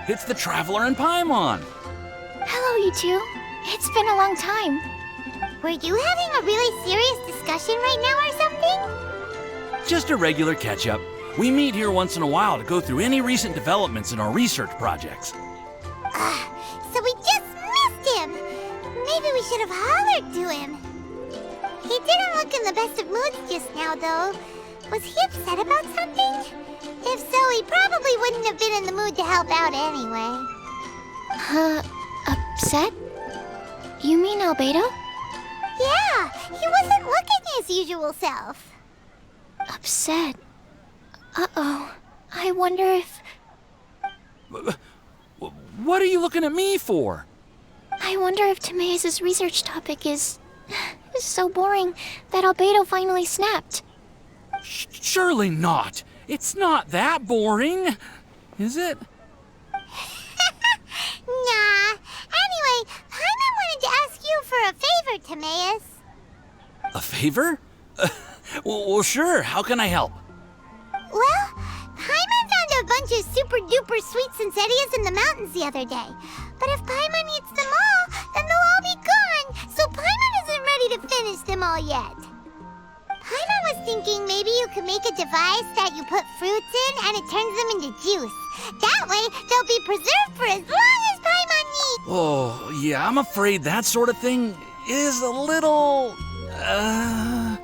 It's the Traveler and Paimon. Hello, you two. It's been a long time. Were you having a really serious discussion right now or something? Just a regular catch-up. We meet here once in a while to go through any recent developments in our research projects. So we just missed him. Maybe we should have hollered to him. He didn't look in the best of moods just now, though. Was he upset about something? If so, he probably wouldn't have been in the mood to help out anyway. Upset? You mean Albedo? Yeah, he wasn't looking his usual self. Upset? Uh-oh. I wonder if... What are you looking at me for? I wonder if Timaeus' research topic is so boring that Albedo finally snapped. Surely not. It's not that boring, is it? Nah. Anyway, Paimon wanted to ask you for a favor, Timaeus. A favor? Well, sure. How can I help? Well, Paimon found a bunch of super-duper sweet Sensetias in the mountains the other day. But if Paimon eats them all, then they'll all be gone, so Paimon isn't ready to finish them all yet. Paimon was thinking maybe you could make a device that you put fruits in and it turns them into juice. That way, they'll be preserved for as long as Paimon needs. Oh, yeah, I'm afraid that sort of thing is a little... Huh?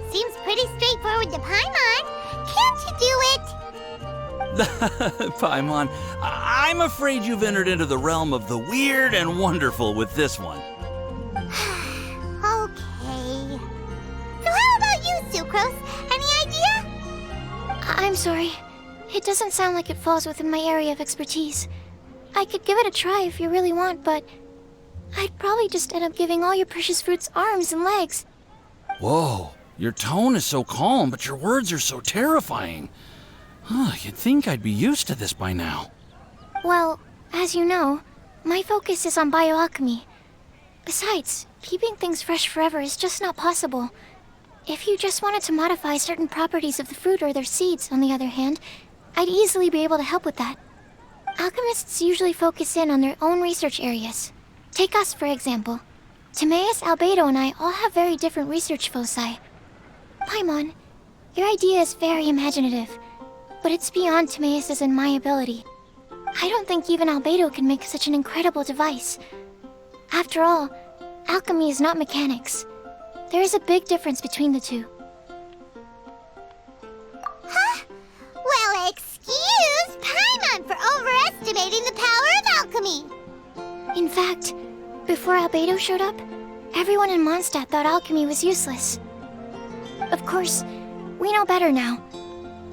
Seems pretty straightforward to Paimon. Can't you do it? Paimon, I'm afraid you've entered into the realm of the weird and wonderful with this one. Okay. So how about you, Sucrose? Any idea? I'm sorry. It doesn't sound like it falls within my area of expertise. I could give it a try if you really want, but I'd probably just end up giving all your precious fruits arms and legs. Whoa, your tone is so calm, but your words are so terrifying. You'd think I'd be used to this by now. Well, as you know, my focus is on bioalchemy. Besides, keeping things fresh forever is just not possible. If you just wanted to modify certain properties of the fruit or their seeds, on the other hand, I'd easily be able to help with that. Alchemists usually focus in on their own research areas. Take us, for example. Timaeus, Albedo, and I all have very different research foci. Paimon, your idea is very imaginative, but it's beyond Timaeus' and my ability. I don't think even Albedo can make such an incredible device. After all, alchemy is not mechanics. There is a big difference between the two. Huh? Well, excuse Paimon for overestimating the power of alchemy. In fact, before Albedo showed up, everyone in Mondstadt thought alchemy was useless. Of course, we know better now.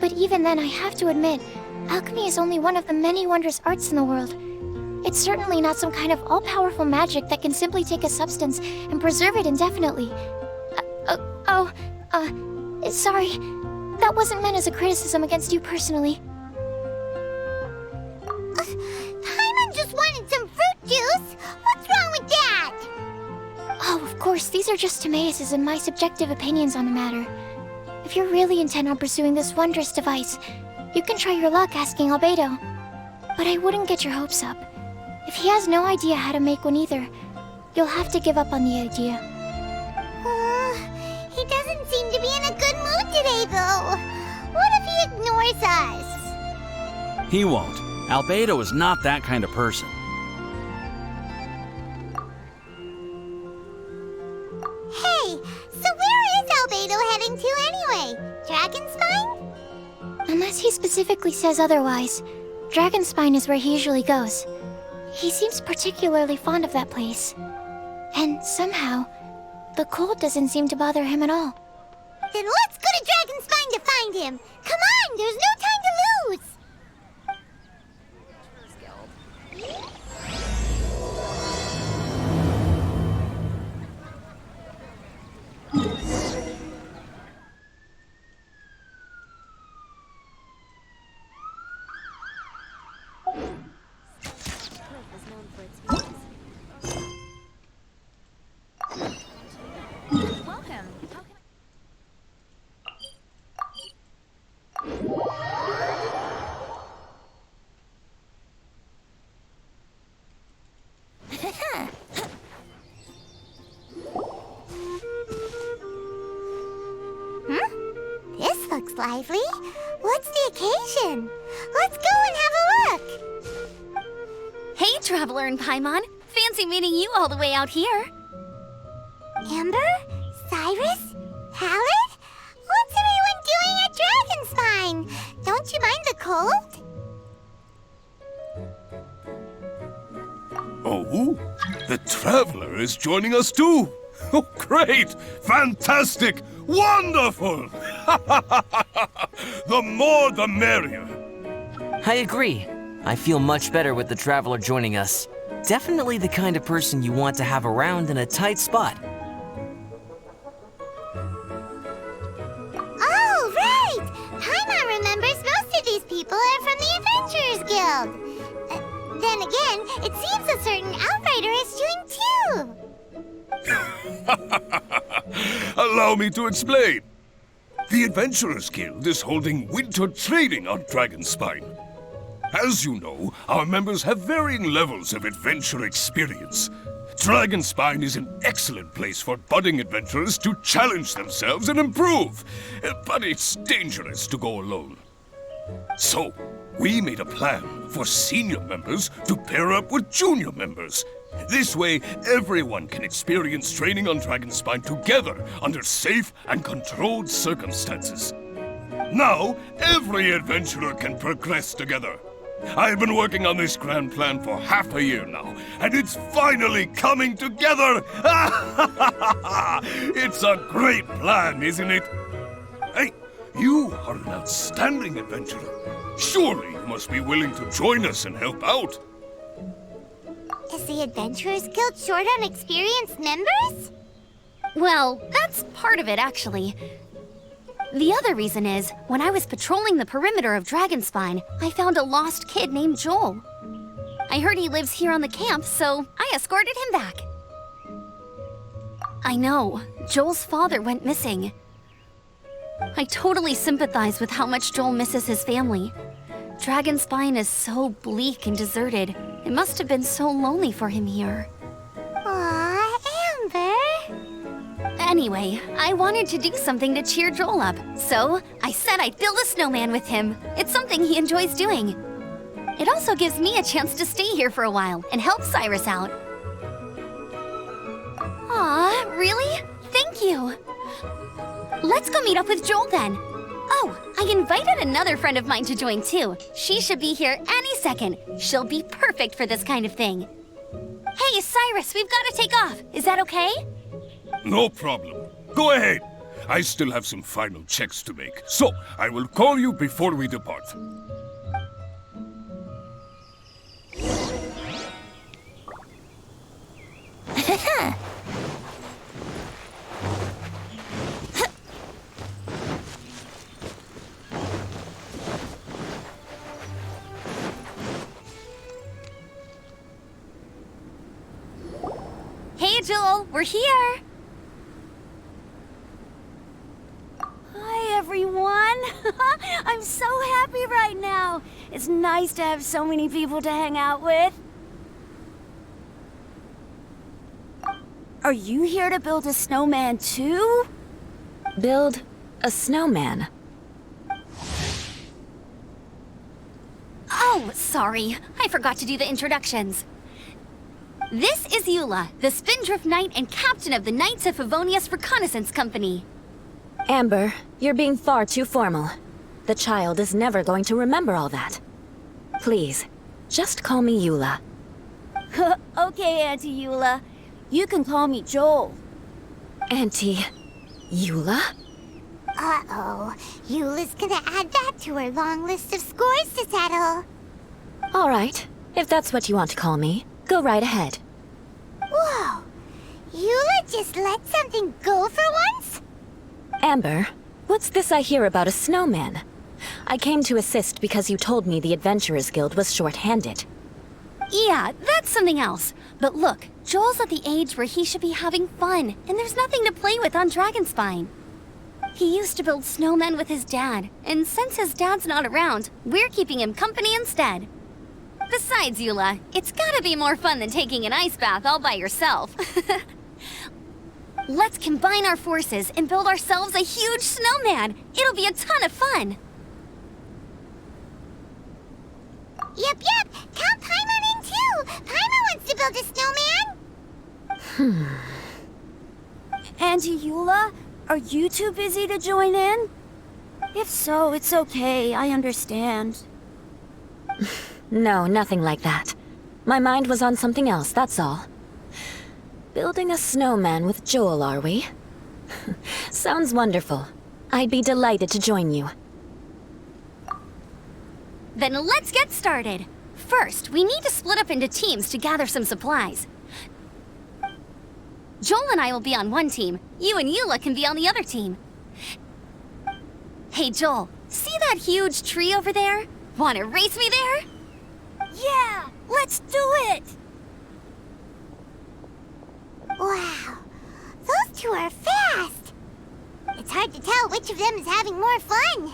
But even then, I have to admit, alchemy is only one of the many wondrous arts in the world. It's certainly not some kind of all-powerful magic that can simply take a substance and preserve it indefinitely. Sorry. That wasn't meant as a criticism against you personally. Paimon just wanted some fruit juice. What's wrong with that? Oh, of course, these are just Timaeus' and my subjective opinions on the matter. If you're really intent on pursuing this wondrous device, you can try your luck asking Albedo. But I wouldn't get your hopes up. If he has no idea how to make one either, you'll have to give up on the idea. He doesn't seem to be in a good mood today, though. What if he ignores us? He won't. Albedo is not that kind of person. Hey, so where is Albedo heading to anyway? Dragonspine? Unless he specifically says otherwise, Dragonspine is where he usually goes. He seems particularly fond of that place. And somehow, the cold doesn't seem to bother him at all. Then let's go to Dragonspine to find him. Come on, there's no time to lose. Welcome. How can I... lively. What's the occasion? Let's go and have a look. Hey, Traveler and Paimon. Fancy meeting you all the way out here. Amber? Cyrus? Halid? What's everyone doing at Dragonspine? Don't you mind the cold? Oh, the Traveler is joining us too. Oh, great! Fantastic! Wonderful! The more the merrier. I agree. I feel much better with the Traveler joining us. Definitely the kind of person you want to have around in a tight spot. Oh, right! Paimon remembers most of these people are from the Adventurers Guild. Then again, it seems a certain outrider is doing too. Allow me to explain. The Adventurers Guild is holding winter training on Dragonspine. As you know, our members have varying levels of adventure experience. Dragonspine is an excellent place for budding adventurers to challenge themselves and improve, but it's dangerous to go alone. So, we made a plan for senior members to pair up with junior members. This way, everyone can experience training on Dragonspine together under safe and controlled circumstances. Now, every adventurer can progress together. I've been working on this grand plan for half a year now, and it's finally coming together! It's a great plan, isn't it? Hey, you are an outstanding adventurer. Surely you must be willing to join us and help out. Is the Adventurers Guild short on experienced members? Well, that's part of it, actually. The other reason is, when I was patrolling the perimeter of Dragonspine, I found a lost kid named Joel. I heard he lives here on the camp, so I escorted him back. I know, Joel's father went missing. I totally sympathize with how much Joel misses his family. Dragonspine is so bleak and deserted. It must have been so lonely for him here. Aw, Amber. Anyway, I wanted to do something to cheer Joel up, so I said I'd build a snowman with him. It's something he enjoys doing. It also gives me a chance to stay here for a while and help Cyrus out. Aw, really? Thank you. Let's go meet up with Joel then. Oh, I invited another friend of mine to join too. She should be here any second. She'll be perfect for this kind of thing. Hey, Cyrus, we've got to take off. Is that okay? No problem. Go ahead. I still have some final checks to make, so I will call you before we depart. Hey, Joel, we're here. Hi, everyone. I'm so happy right now. It's nice to have so many people to hang out with. Are you here to build a snowman too? Build a snowman? Oh, sorry. I forgot to do the introductions. This is Eula, the Spindrift Knight and captain of the Knights of Favonius Reconnaissance Company. Amber, you're being far too formal. The child is never going to remember all that. Please, just call me Eula. Okay, Auntie Eula. You can call me Joel. Auntie Eula? Uh-oh. Eula's gonna add that to her long list of scores to settle. All right, if that's what you want to call me, go right ahead. Whoa. Eula just let something go for once? Amber, what's this I hear about a snowman? I came to assist because you told me the Adventurers Guild was short-handed. Yeah, that's something else. But look, Joel's at the age where he should be having fun, and there's nothing to play with on Dragonspine. He used to build snowmen with his dad, and since his dad's not around, we're keeping him company instead. Besides, Eula, it's gotta be more fun than taking an ice bath all by yourself. Let's combine our forces and build ourselves a huge snowman. It'll be a ton of fun. Yep. Count Paimon in too. Paimon wants to build a snowman. Auntie Eula, are you too busy to join in? If so, it's okay. I understand. No, nothing like that. My mind was on something else, that's all. Building a snowman with Joel, are we? Sounds wonderful. I'd be delighted to join you. Then let's get started. First, we need to split up into teams to gather some supplies. Joel and I will be on one team. You and Eula can be on the other team. Hey Joel, see that huge tree over there? Wanna race me there? Yeah, let's do it! Wow, those two are fast. It's hard to tell which of them is having more fun.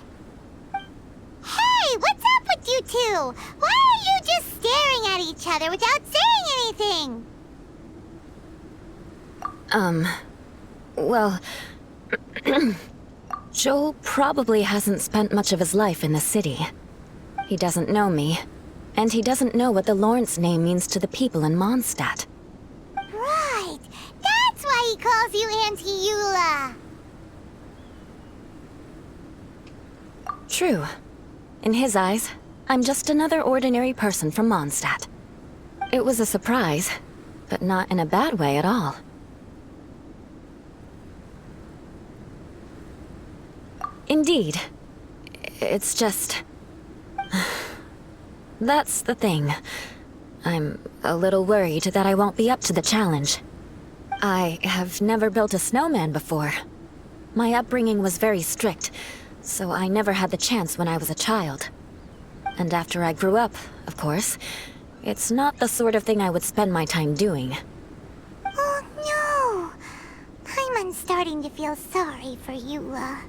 Hey, what's up with you two? Why are you just staring at each other without saying anything? Well... Joel probably hasn't spent much of his life in the city. He doesn't know me, and he doesn't know what the Lawrence name means to the people in Mondstadt. Right, that's why he calls you Auntie Eula. True. In his eyes, I'm just another ordinary person from Mondstadt. It was a surprise, but not in a bad way at all. Indeed. It's just... That's the thing. I'm a little worried that I won't be up to the challenge. I have never built a snowman before. My upbringing was very strict, so I never had the chance when I was a child. And after I grew up, of course, it's not the sort of thing I would spend my time doing. Oh no! Paimon's starting to feel sorry for Eula.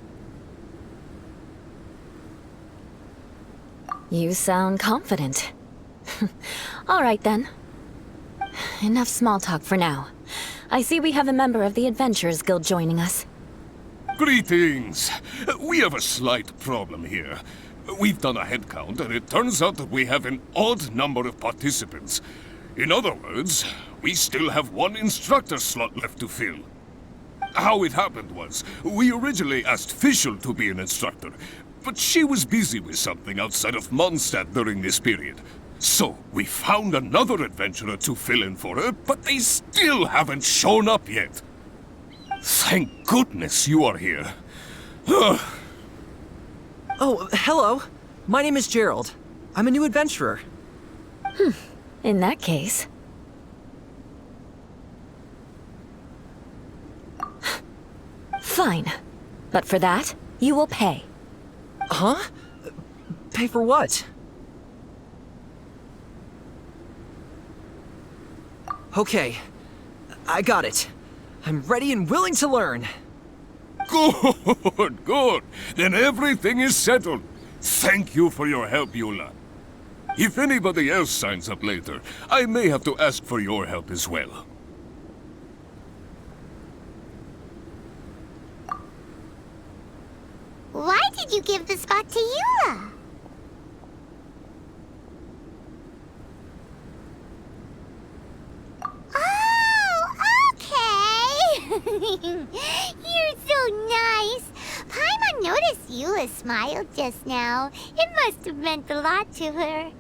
You sound confident. All right then. Enough small talk for now. I see we have a member of the Adventurers Guild joining us. Greetings. We have a slight problem here. We've done a head count, and it turns out that we have an odd number of participants. In other words, we still have one instructor slot left to fill. How it happened was, we originally asked Fischl to be an instructor, but she was busy with something outside of Mondstadt during this period. So, we found another adventurer to fill in for her, but they still haven't shown up yet. Thank goodness you are here. Oh, hello. My name is Gerald. I'm a new adventurer. In that case... Fine. But for that, you will pay. Huh? Pay for what? Okay. I got it. I'm ready and willing to learn. Good. Then everything is settled. Thank you for your help, Eula. If anybody else signs up later, I may have to ask for your help as well. Why did you give the spot to Eula? Oh, okay. You're so nice. Paimon noticed Eula smiled just now. It must have meant a lot to her.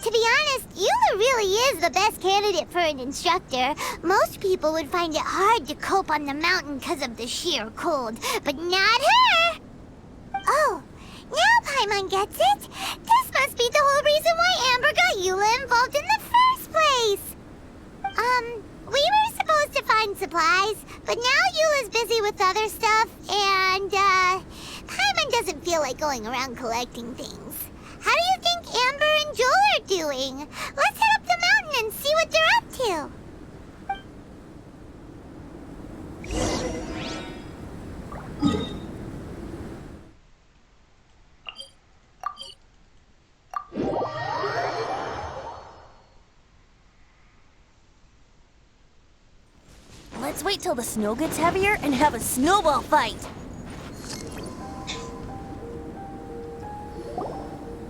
To be honest, Eula really is the best candidate for an instructor. Most people would find it hard to cope on the mountain because of the sheer cold, but not her! Oh, now Paimon gets it. This must be the whole reason why Amber got Eula involved in the first place. We were supposed to find supplies, but now Eula's busy with other stuff, and, Paimon doesn't feel like going around collecting things. How do you think Amber and Joel are doing? Let's head up the mountain and see what they're up to. Let's wait till the snow gets heavier and have a snowball fight.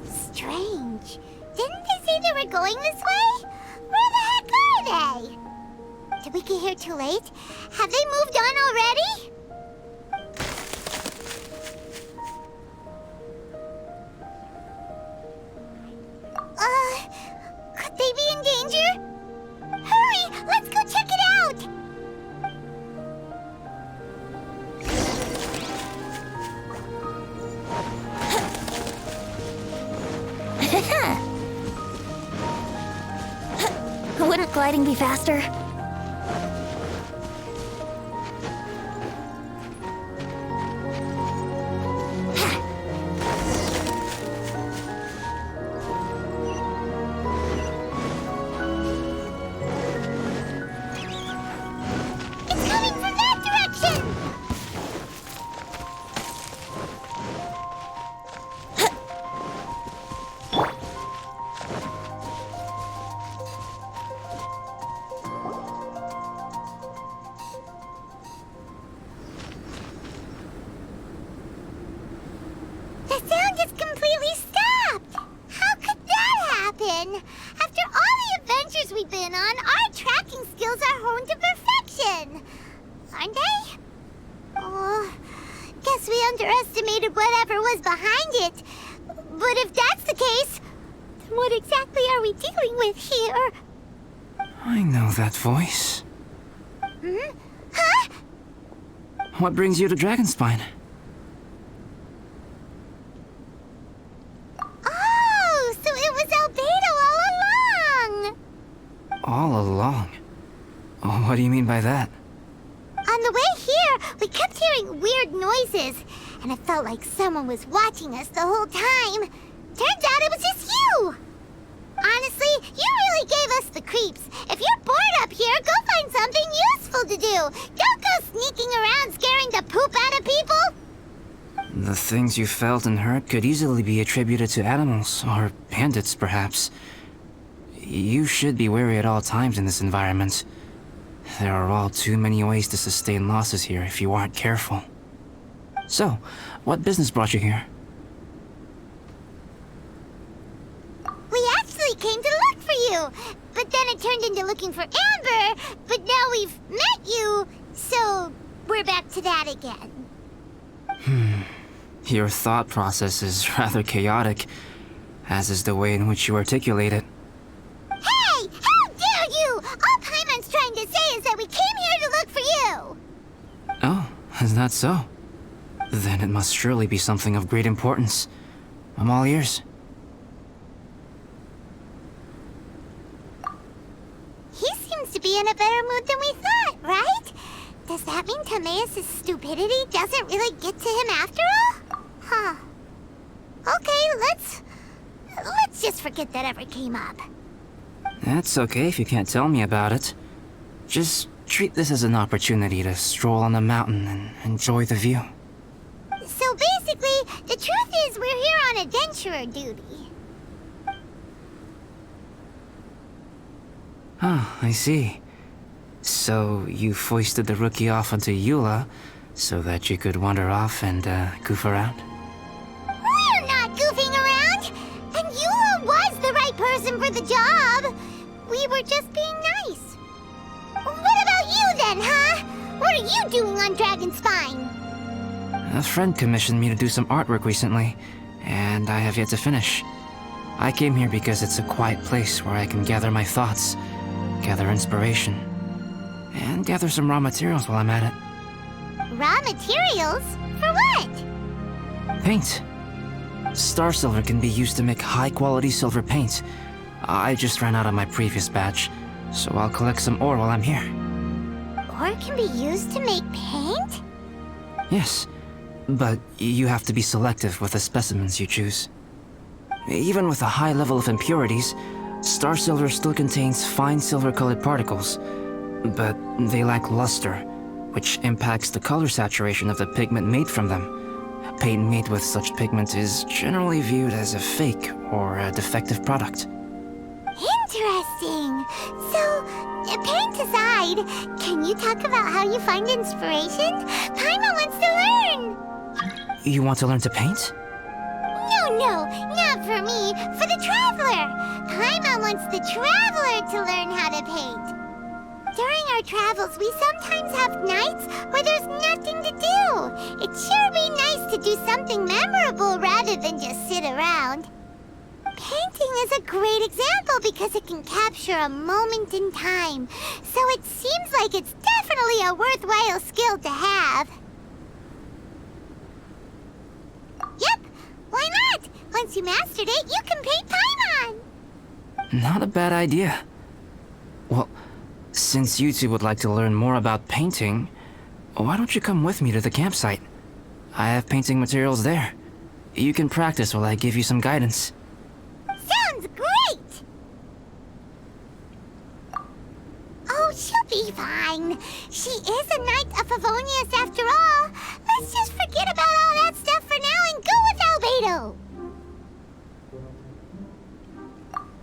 Strange. Didn't they say they were going this way? Where the heck are they? Did we get here too late? Have they moved on already? Could they be in danger? Hurry! Let's go check it out! Wouldn't gliding be faster? It's coming from that direction! The sound just completely stopped! How could that happen? After all the adventures we've been on, our tracking skills are honed to perfection! Aren't they? Oh, guess we underestimated whatever was behind it. But if that's the case, then what exactly are we dealing with here? I know that voice. Hmm? Huh? What brings you to Dragonspine? Oh, so it was Albedo all along! All along? Oh, what do you mean by that? On the way here, we kept hearing weird noises, and it felt like someone was watching us the whole time. Turns out it was just you! Honestly, you really gave us the creeps. If you're bored up here, go find something useful to do. Don't go sneaking around scaring the poop out of people. The things you felt and heard could easily be attributed to animals, or bandits, perhaps. You should be wary at all times in this environment. There are all too many ways to sustain losses here if you aren't careful. So, what business brought you here? We actually came to look for you, but then it turned into looking for Amber, but now we've met you, so we're back to that again. Your thought process is rather chaotic, as is the way in which you articulate it. Hey! How dare you! All Paimon's trying to say is that we came here to look for you! Oh, is that so? Then it must surely be something of great importance. I'm all ears. He seems to be in a better mood than we thought, right? Does that mean Timaeus' stupidity doesn't really get to him after all? Huh. Okay, let's just forget that ever came up. That's okay if you can't tell me about it. Just treat this as an opportunity to stroll on the mountain and enjoy the view. So basically, the truth is we're here on adventurer duty. Oh, I see. So you foisted the rookie off onto Eula so that you could wander off and goof around? We're not goofing around! And Eula was the right person for the job! We were just being nice. What about you then, huh? What are you doing on Dragonspine? A friend commissioned me to do some artwork recently, and I have yet to finish. I came here because it's a quiet place where I can gather my thoughts, gather inspiration, and gather some raw materials while I'm at it. Raw materials? For what? Paint. Star silver can be used to make high-quality silver paint. I just ran out of my previous batch, so I'll collect some ore while I'm here. Ore can be used to make paint? Yes, but you have to be selective with the specimens you choose. Even with a high level of impurities, star silver still contains fine silver-colored particles, but they lack luster, which impacts the color saturation of the pigment made from them. Paint made with such pigment is generally viewed as a fake or a defective product. Interesting. So, paint aside, can you talk about how you find inspiration? Paimon wants to learn! You want to learn to paint? No, not for me, for the Traveler! Paimon wants the Traveler to learn how to paint. During our travels, we sometimes have nights where there's nothing to do. It'd sure be nice to do something memorable rather than just sit around. Painting is a great example because it can capture a moment in time, so it seems like it's definitely a worthwhile skill to have. Yep, why not? Once you mastered it, you can paint Paimon! Not a bad idea. Well, since you two would like to learn more about painting, why don't you come with me to the campsite? I have painting materials there. You can practice while I give you some guidance. Sounds great! Oh, she'll be fine. She is a Knight of Favonius after all. Let's just forget about all that stuff for now and go with Albedo.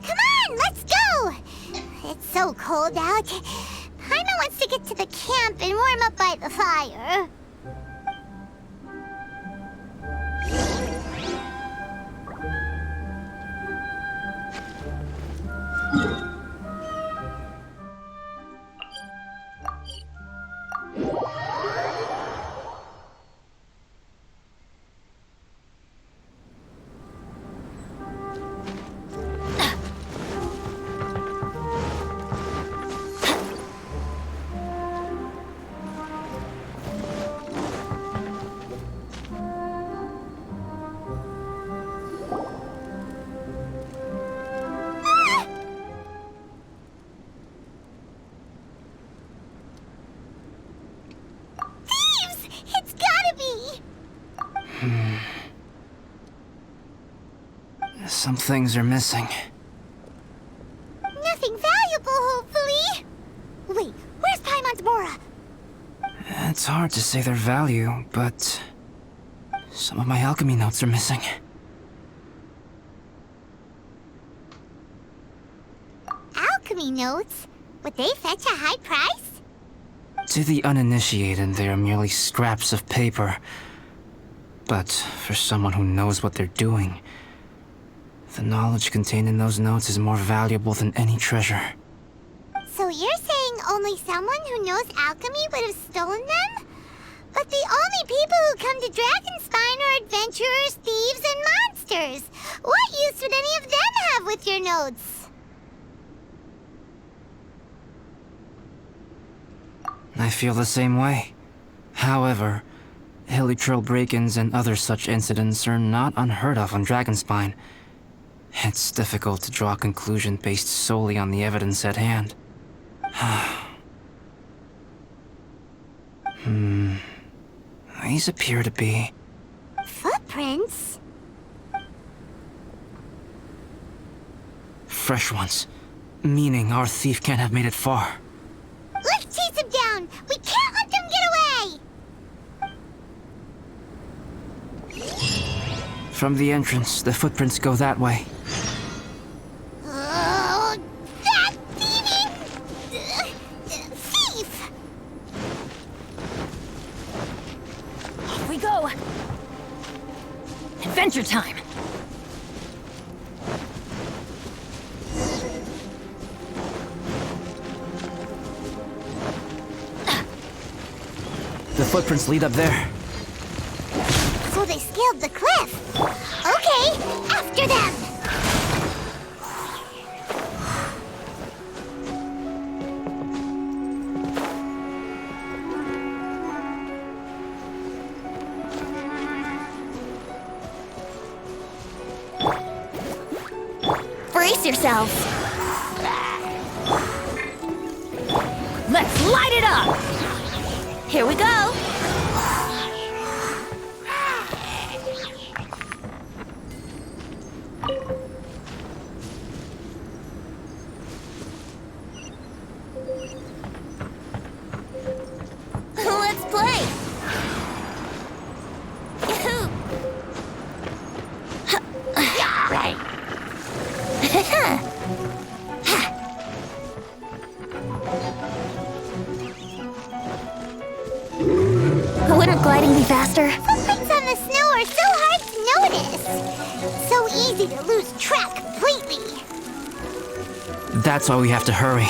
Come on, let's go! It's so cold out. Paimon wants to get to the camp and warm up by the fire. Some things are missing. Nothing valuable, hopefully. Wait, where's Paimon's Mora? It's hard to say their value, but some of my alchemy notes are missing. Alchemy notes? Would they fetch a high price? To the uninitiated, they are merely scraps of paper. But for someone who knows what they're doing, the knowledge contained in those notes is more valuable than any treasure. So you're saying only someone who knows alchemy would have stolen them? But the only people who come to Dragonspine are adventurers, thieves, and monsters. What use would any of them have with your notes? I feel the same way. However, hilly trail break-ins and other such incidents are not unheard of on Dragonspine. It's difficult to draw a conclusion based solely on the evidence at hand. These appear to be... Footprints? fresh ones. Meaning our thief can't have made it far. Let's chase him down! We can't let them get away! From the entrance, the footprints go that way. Oh, that thieving... thief! Here we go. Adventure time. The footprints lead up there. So they scaled the cliff. Okay, after them! Brace yourselves. Let's light it up. Here we go. Let's play. gliding be faster? Footprints on the snow are so hard to notice. So easy to lose track completely. That's why we have to hurry.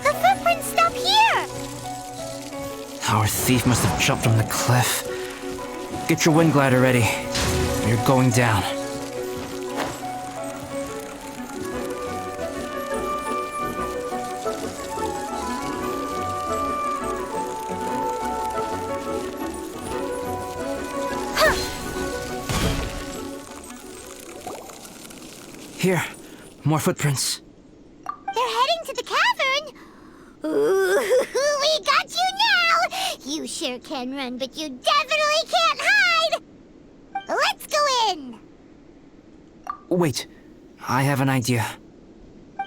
The footprints stop here! Our thief must have jumped from the cliff. Get your wind glider ready. You're going down. Here, more footprints. They're heading to the cavern! Ooh, we got you now! You sure can run, but you definitely can't hide! Let's go in! Wait, I have an idea.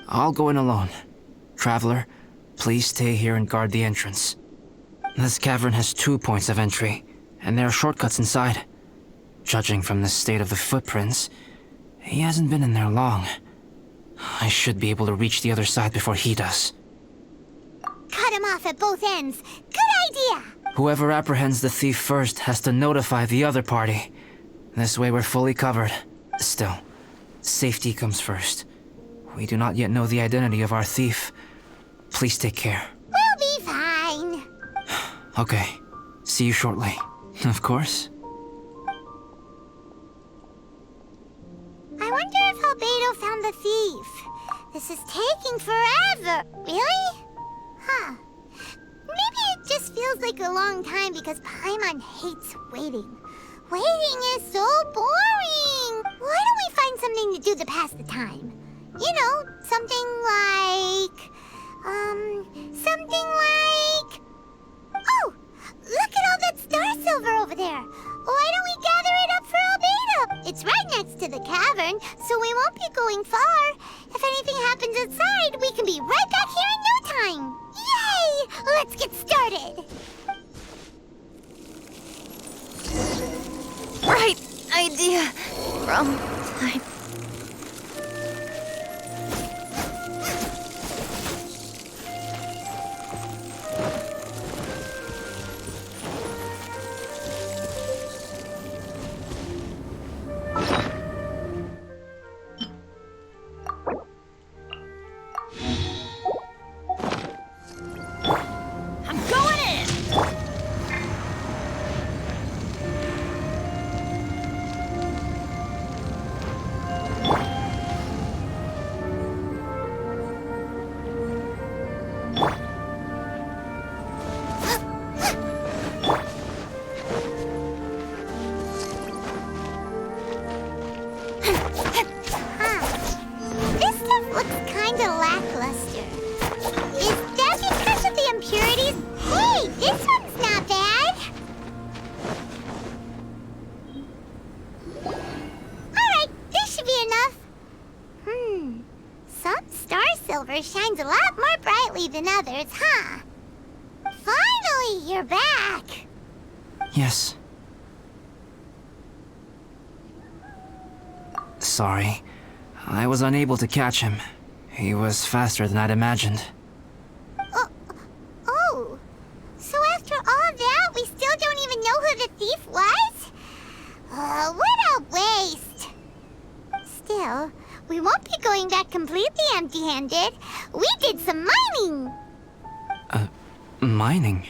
I'll go in alone. Traveler, please stay here and guard the entrance. This cavern has 2 points of entry, and there are shortcuts inside. Judging from the state of the footprints, he hasn't been in there long. I should be able to reach the other side before he does. Cut him off at both ends. Good idea! Whoever apprehends the thief first has to notify the other party. This way we're fully covered. Still, safety comes first. We do not yet know the identity of our thief. Please take care. We'll be fine. Okay. See you shortly. Of course. I wonder if Albedo found the thief. This is taking forever. Really? Huh. Maybe it just feels like a long time because Paimon hates waiting. Waiting is so boring. Why don't we find something to do to pass the time? You know, something like... Oh! Look at all that star silver over there. Why don't we gather it up for Albedo? It's right next to the cavern, so we won't be going far. If anything happens outside, we can be right back here in no time. Yay! Let's get started. Right idea. Wrong time. This stuff looks kinda lackluster. Is that because of the impurities? Hey, this one's not bad. Alright, this should be enough. Some star silver shines a lot more brightly than others, huh? Finally, you're back. Yes. Sorry. I was unable to catch him. He was faster than I'd imagined. Oh. So after all that, we still don't even know who the thief was? What a waste. Still, we won't be going back completely empty-handed. We did some mining. Mining?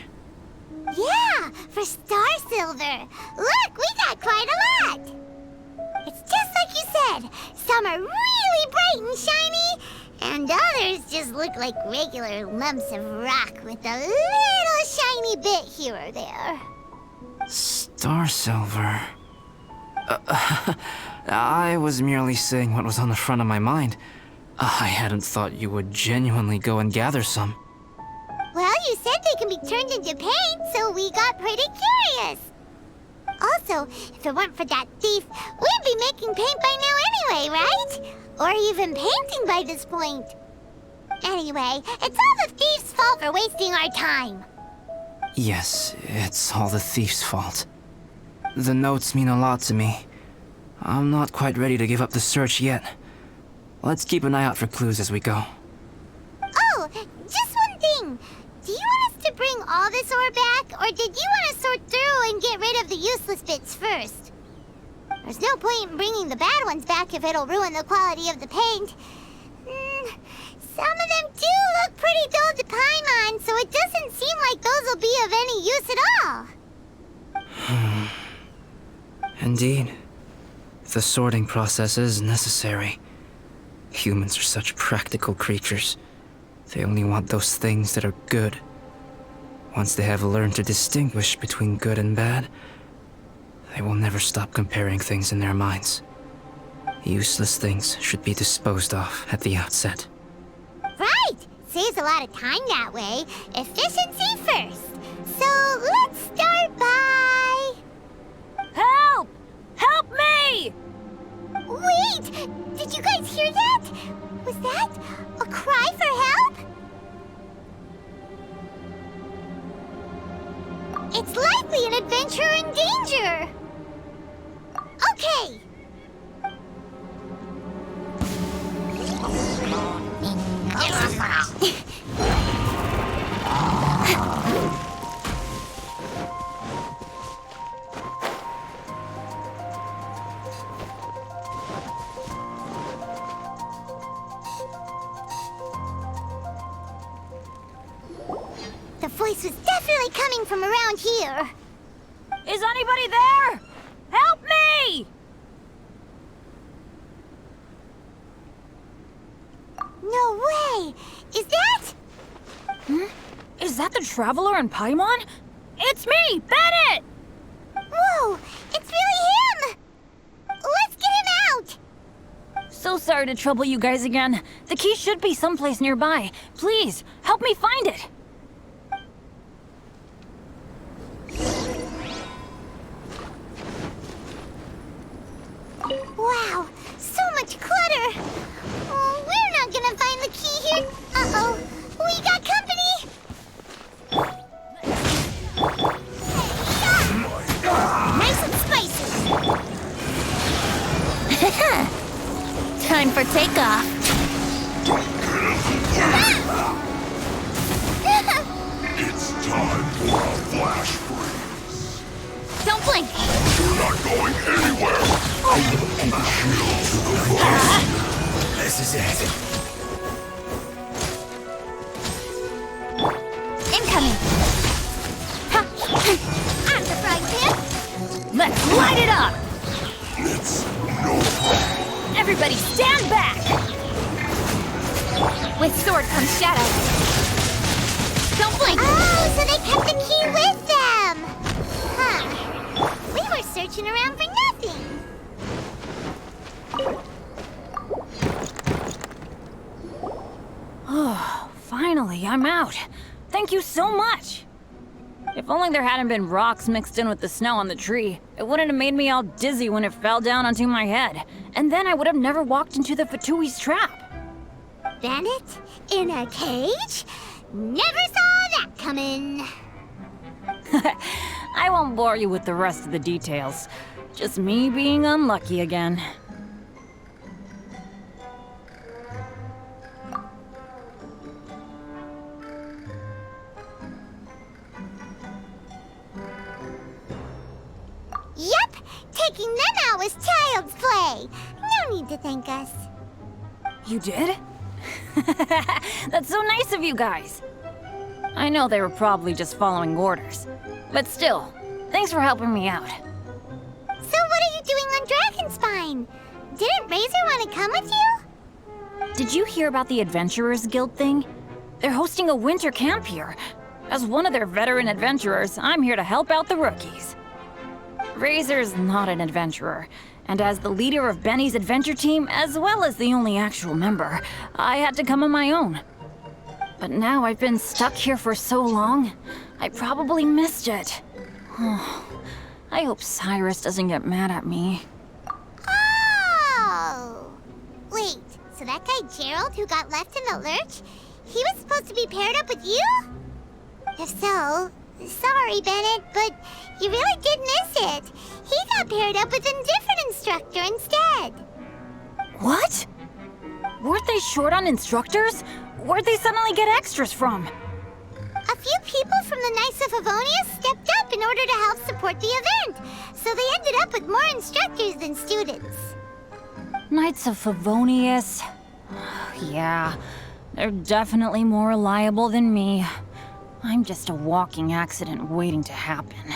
Yeah, for star silver. Look, we got quite a lot. It's just like you said. Some are really bright and shiny, and others just look like regular lumps of rock with a little shiny bit here or there. Star silver. I was merely saying what was on the front of my mind. I hadn't thought you would genuinely go and gather some. Well, you said they can be turned into paint, so we got pretty curious. Also, if it weren't for that thief, we'd be making paint by now anyway, right? Or even painting by this point. Anyway, it's all the thief's fault for wasting our time. Yes, it's all the thief's fault. The notes mean a lot to me. I'm not quite ready to give up the search yet. Let's keep an eye out for clues as we go. Oh, just one thing. Do you want us to bring all this ore back, or did you want to sort through and get rid of the useless bits first? There's no point in bringing the bad ones back if it'll ruin the quality of the paint. Some of them do look pretty dull to Paimon, so it doesn't seem like those will be of any use at all. Indeed. The sorting process is necessary. Humans are such practical creatures. They only want those things that are good. Once they have learned to distinguish between good and bad, they will never stop comparing things in their minds. Useless things should be disposed of at the outset. Right! Saves a lot of time that way. Efficiency first. So let's start by... Help! Help me! Wait! Did you guys hear that? Was that a cry for help? It's likely an adventurer in danger! Okay! The voice was definitely coming from around here. Is anybody there? Help me! No way! Is that? Is that the Traveler in Paimon? It's me, Bennett! Whoa! It's really him! Let's get him out! So sorry to trouble you guys again. The key should be someplace nearby. Please, help me find it. Wow, so much clutter! Oh, we're not gonna find the key here. Uh-oh, we got company! Nice and spicy! Time for takeoff. It's time for a flash freeze. Don't blink. We're not going anywhere. This is it. Incoming. I'm the frying pan! Let's light it up! It's no problem. Everybody stand back! With sword comes shadow. Don't blink. Oh, so they kept the key with them! Huh. We were searching around for nothing. Oh, finally, I'm out. Thank you so much. If only there hadn't been rocks mixed in with the snow on the tree, it wouldn't have made me all dizzy when it fell down onto my head. And then I would have never walked into the Fatui's trap. Bandit? In a cage? Never saw that coming. I won't bore you with the rest of the details. Just me being unlucky again. Yep, taking them out was child's play. No need to thank us. You did? That's so nice of you guys. I know they were probably just following orders. But still, thanks for helping me out. So what are you doing on Dragonspine? Didn't Razor want to come with you? Did you hear about the Adventurers Guild thing? They're hosting a winter camp here. As one of their veteran adventurers, I'm here to help out the rookies. Razor's not an adventurer, and as the leader of Benny's adventure team, as well as the only actual member, I had to come on my own. But now I've been stuck here for so long, I probably missed it. Oh, I hope Cyrus doesn't get mad at me. Oh! Wait, so that guy Gerald who got left in the lurch, He was supposed to be paired up with you? If so, sorry, Bennett, but you really did miss it. He got paired up with a different instructor instead. What? Weren't they short on instructors? Where'd they suddenly get extras from? A few people from the Knights of Favonius stepped up in order to help support the event, so they ended up with more instructors than students. Knights of Favonius. Yeah, they're definitely more reliable than me. I'm just a walking accident waiting to happen.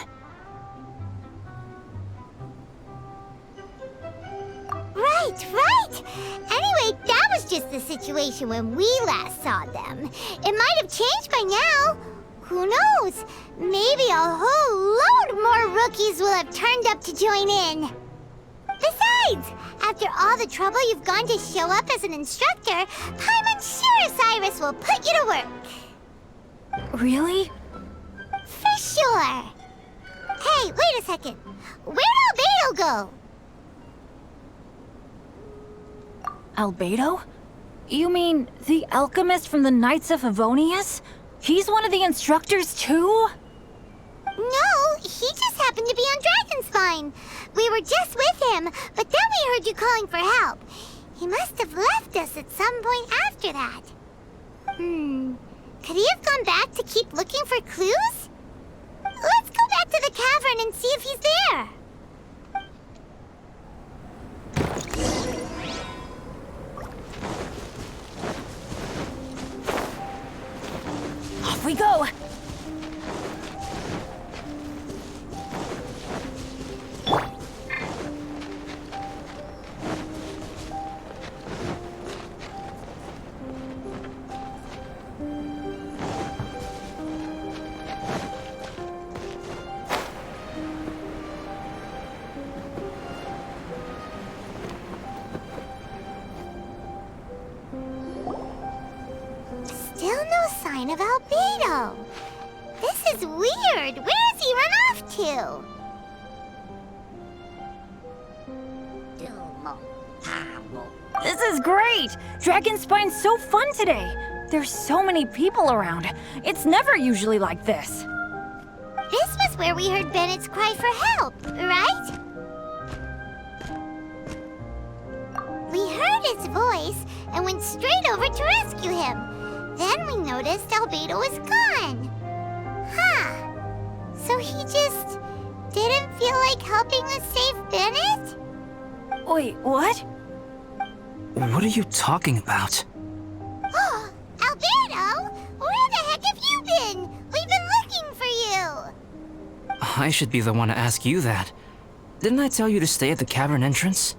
Right. Anyway, that was just the situation when we last saw them. It might have changed by now. Who knows? Maybe a whole load more rookies will have turned up to join in. Besides, after all the trouble you've gone to show up as an instructor, Paimon's sure Cyrus will put you to work. Really? For sure. Hey, wait a second. Where'd Albedo go? Albedo? You mean the alchemist from the Knights of Favonius? He's one of the instructors too? No, he just happened to be on Dragonspine. We were just with him, but then we heard you calling for help. He must have left us at some point after that. Could he have gone back to keep looking for clues? Let's go back to the cavern and see if he's there. Off we go! Still no sign of Albedo. This is weird. Where has he run off to? This is great! Dragonspine's so fun today! There's so many people around. It's never usually like this. This was where we heard Bennett's cry for help, right? We heard his voice and went straight over to rescue him. Then we noticed Albedo was gone. Huh. So he just didn't feel like helping us save Bennett? Wait, what? What are you talking about? Oh, Albedo! Where the heck have you been? We've been looking for you! I should be the one to ask you that. Didn't I tell you to stay at the cavern entrance?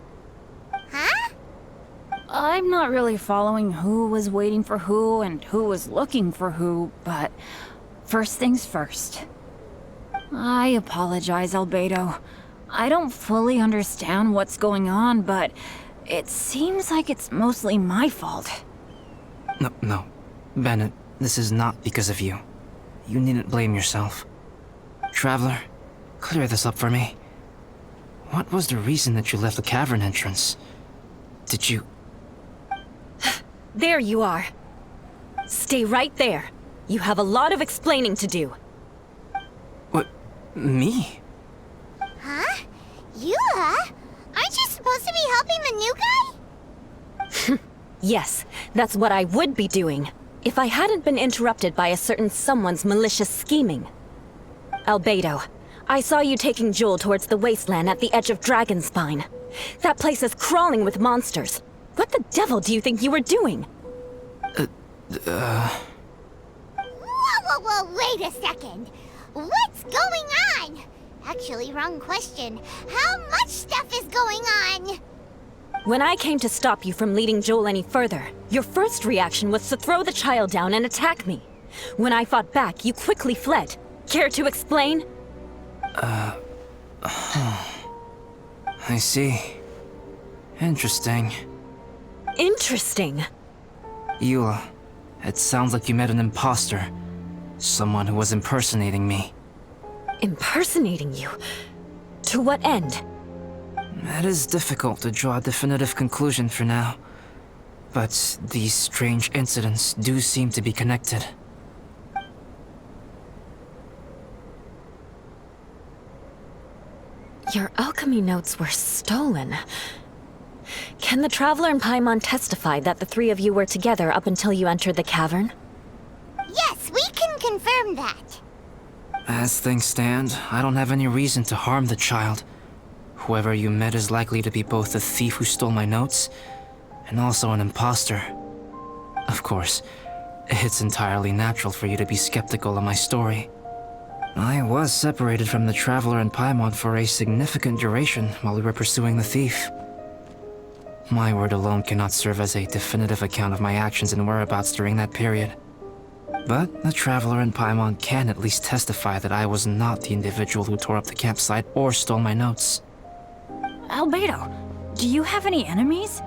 Huh? I'm not really following who was waiting for who and who was looking for who, but first things first. I apologize, Albedo. I don't fully understand what's going on, but it seems like it's mostly my fault. No. Bennett, this is not because of you. You needn't blame yourself. Traveler, clear this up for me. What was the reason that you left the cavern entrance? Did you... There you are. Stay right there. You have a lot of explaining to do. What? Me? Huh? You, huh? Aren't you supposed to be helping the new guy? Yes, that's what I would be doing, if I hadn't been interrupted by a certain someone's malicious scheming. Albedo, I saw you taking Jewel towards the wasteland at the edge of Dragonspine. That place is crawling with monsters. What the devil do you think you were doing? Whoa, wait a second. What's going on? Actually, wrong question. How much stuff is going on? When I came to stop you from leading Joel any further, your first reaction was to throw the child down and attack me. When I fought back, you quickly fled. Care to explain? I see. Interesting. Interesting. Eula, it sounds like you met an imposter. Someone who was impersonating me. Impersonating you? To what end? It is difficult to draw a definitive conclusion for now. But these strange incidents do seem to be connected. Your alchemy notes were stolen. Can the Traveler and Paimon testify that the three of you were together up until you entered the cavern? Yes, we can confirm that. As things stand, I don't have any reason to harm the child. Whoever you met is likely to be both the thief who stole my notes and also an imposter. Of course, it's entirely natural for you to be skeptical of my story. I was separated from the Traveler and Paimon for a significant duration while we were pursuing the thief. My word alone cannot serve as a definitive account of my actions and whereabouts during that period. But the Traveler and Paimon can at least testify that I was not the individual who tore up the campsite or stole my notes. Albedo, do you have any enemies?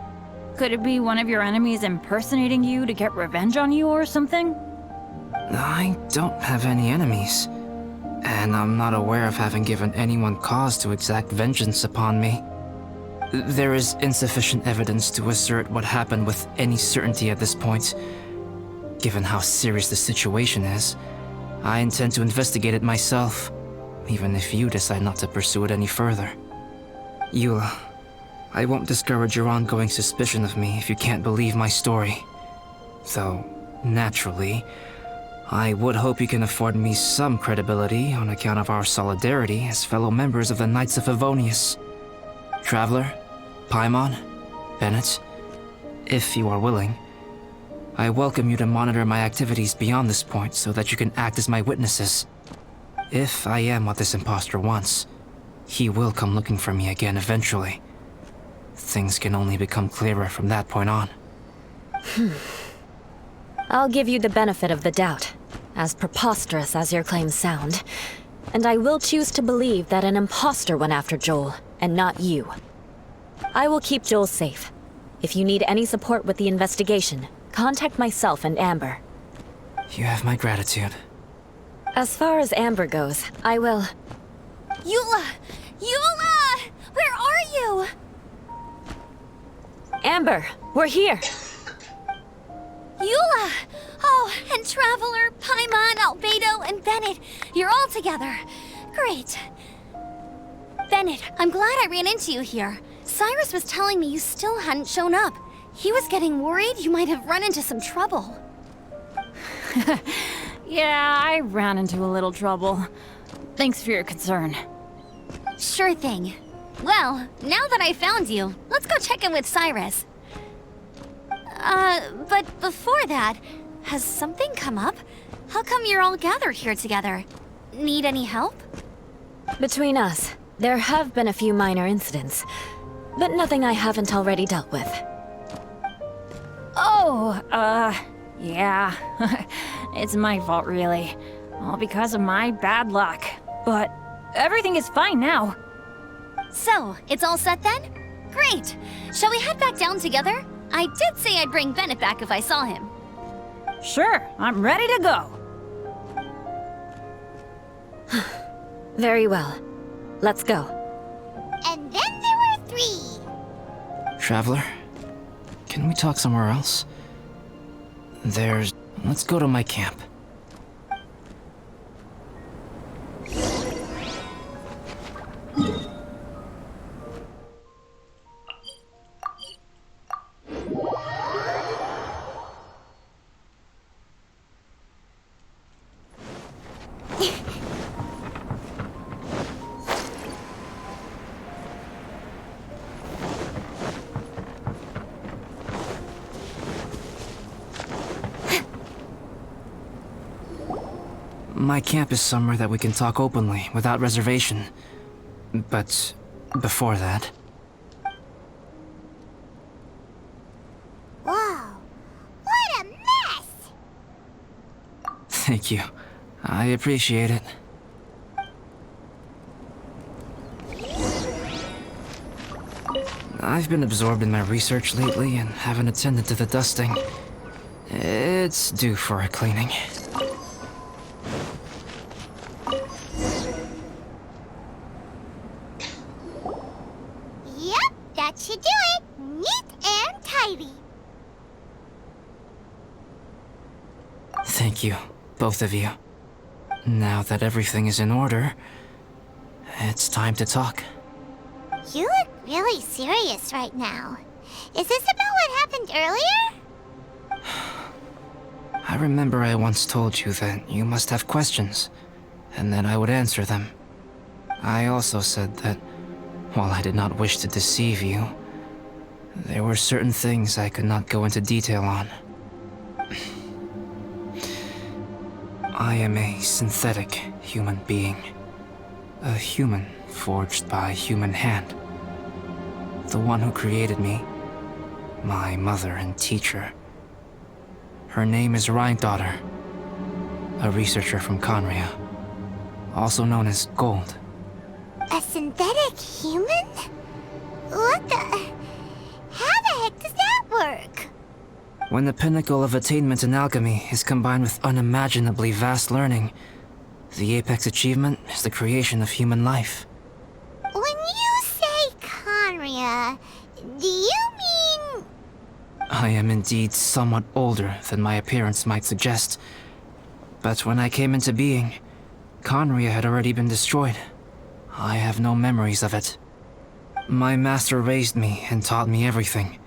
Could it be one of your enemies impersonating you to get revenge on you or something? I don't have any enemies, and I'm not aware of having given anyone cause to exact vengeance upon me. There is insufficient evidence to assert what happened with any certainty at this point. Given how serious the situation is, I intend to investigate it myself, even if you decide not to pursue it any further. Eula, I won't discourage your ongoing suspicion of me if you can't believe my story. Though, naturally, I would hope you can afford me some credibility on account of our solidarity as fellow members of the Knights of Favonius. Traveler, Paimon, Bennett, if you are willing, I welcome you to monitor my activities beyond this point so that you can act as my witnesses. If I am what this imposter wants, he will come looking for me again eventually. Things can only become clearer from that point on. I'll give you the benefit of the doubt, as preposterous as your claims sound. And I will choose to believe that an imposter went after Joel, and not you. I will keep Joel safe. If you need any support with the investigation, contact myself and Amber. You have my gratitude. As far as Amber goes, I will... Eula! Eula! Where are you? Amber, we're here! Eula! Oh, and Traveler, Paimon, Albedo, and Bennett. You're all together. Great. Bennett, I'm glad I ran into you here. Cyrus was telling me you still hadn't shown up. He was getting worried you might have run into some trouble. Yeah, I ran into a little trouble. Thanks for your concern. Sure thing. Well, now that I found you, let's go check in with Cyrus. But before that, has something come up? How come you're all gathered here together? Need any help? Between us, there have been a few minor incidents, but nothing I haven't already dealt with. Oh, yeah. It's my fault, really. All because of my bad luck. But everything is fine now. So, it's all set then? Great! Shall we head back down together? I did say I'd bring Bennett back if I saw him. Sure, I'm ready to go. Very well. Let's go. And then there were 3. Traveler, can we talk somewhere else? Let's go to my camp. My camp is somewhere that we can talk openly, without reservation. But before that... Whoa, what a mess! Thank you. I appreciate it. I've been absorbed in my research lately and haven't attended to the dusting. It's due for a cleaning. Yep, that should do it. Neat and tidy. Thank you, both of you. Now that everything is in order, it's time to talk. You look really serious right now. Is this about what happened earlier? I remember I once told you that you must have questions, and that I would answer them. I also said that, while I did not wish to deceive you, there were certain things I could not go into detail on. I am a synthetic human being. A human forged by a human hand. The one who created me, my mother and teacher. Her name is Rhine-daughter, a researcher from Conria, also known as Gold. A synthetic human? What the... How the heck does that work? When the pinnacle of attainment in alchemy is combined with unimaginably vast learning, the apex achievement is the creation of human life. When you say Conria, do you mean... I am indeed somewhat older than my appearance might suggest. But when I came into being, Conria had already been destroyed. I have no memories of it. My master raised me and taught me everything.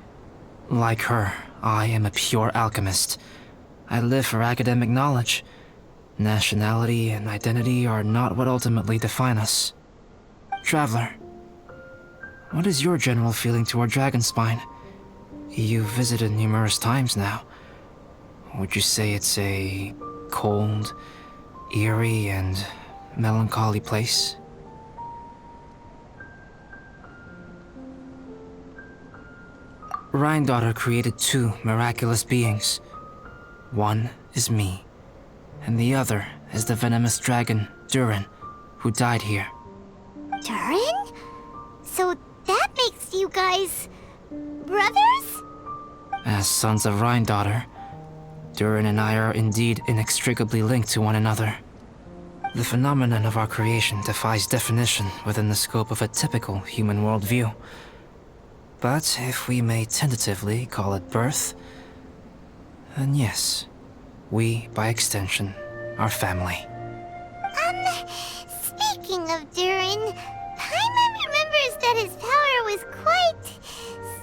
Like her, I am a pure alchemist. I live for academic knowledge. Nationality and identity are not what ultimately define us. Traveler, what is your general feeling toward Dragonspine? You've visited numerous times now. Would you say it's a cold, eerie, and melancholy place? Rhine-daughter created two miraculous beings. One is me, and the other is the venomous dragon, Durin, who died here. Durin? So that makes you guys... brothers? As sons of Rhine-daughter, Durin and I are indeed inextricably linked to one another. The phenomenon of our creation defies definition within the scope of a typical human worldview. But if we may tentatively call it birth, then yes, we, by extension, are family. Speaking of Durin, Paimon remembers that his power was quite...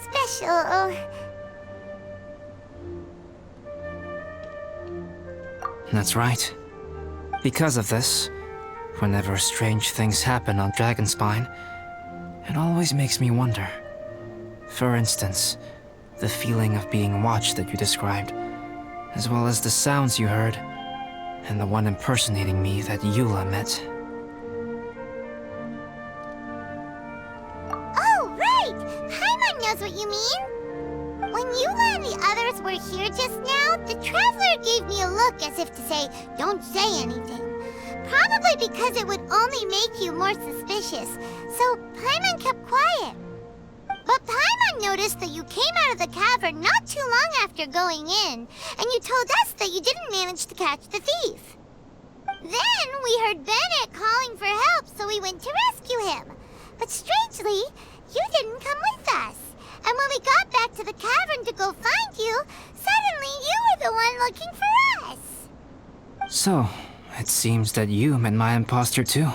special. That's right. Because of this, whenever strange things happen on Dragonspine, it always makes me wonder. For instance, the feeling of being watched that you described, as well as the sounds you heard, and the one impersonating me that Eula met. Oh, right! Paimon knows what you mean! When Eula and the others were here just now, the Traveler gave me a look as if to say, don't say anything. Probably because it would only make you more suspicious, so Paimon kept quiet. But Paimon noticed that you came out of the cavern not too long after going in, and you told us that you didn't manage to catch the thief. Then we heard Bennett calling for help, so we went to rescue him. But strangely, you didn't come with us. And when we got back to the cavern to go find you, suddenly you were the one looking for us. So, it seems that you met my imposter too.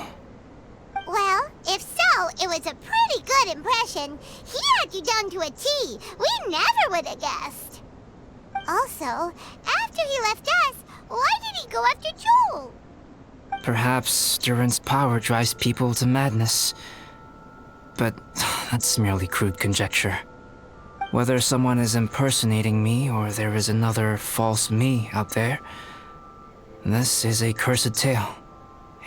Well, if so, it was a pretty good impression. He had you down to a T. We never would have guessed. Also, after he left us, why did he go after Joel? Perhaps Durin's power drives people to madness. But that's merely crude conjecture. Whether someone is impersonating me or there is another false me out there, this is a cursed tale,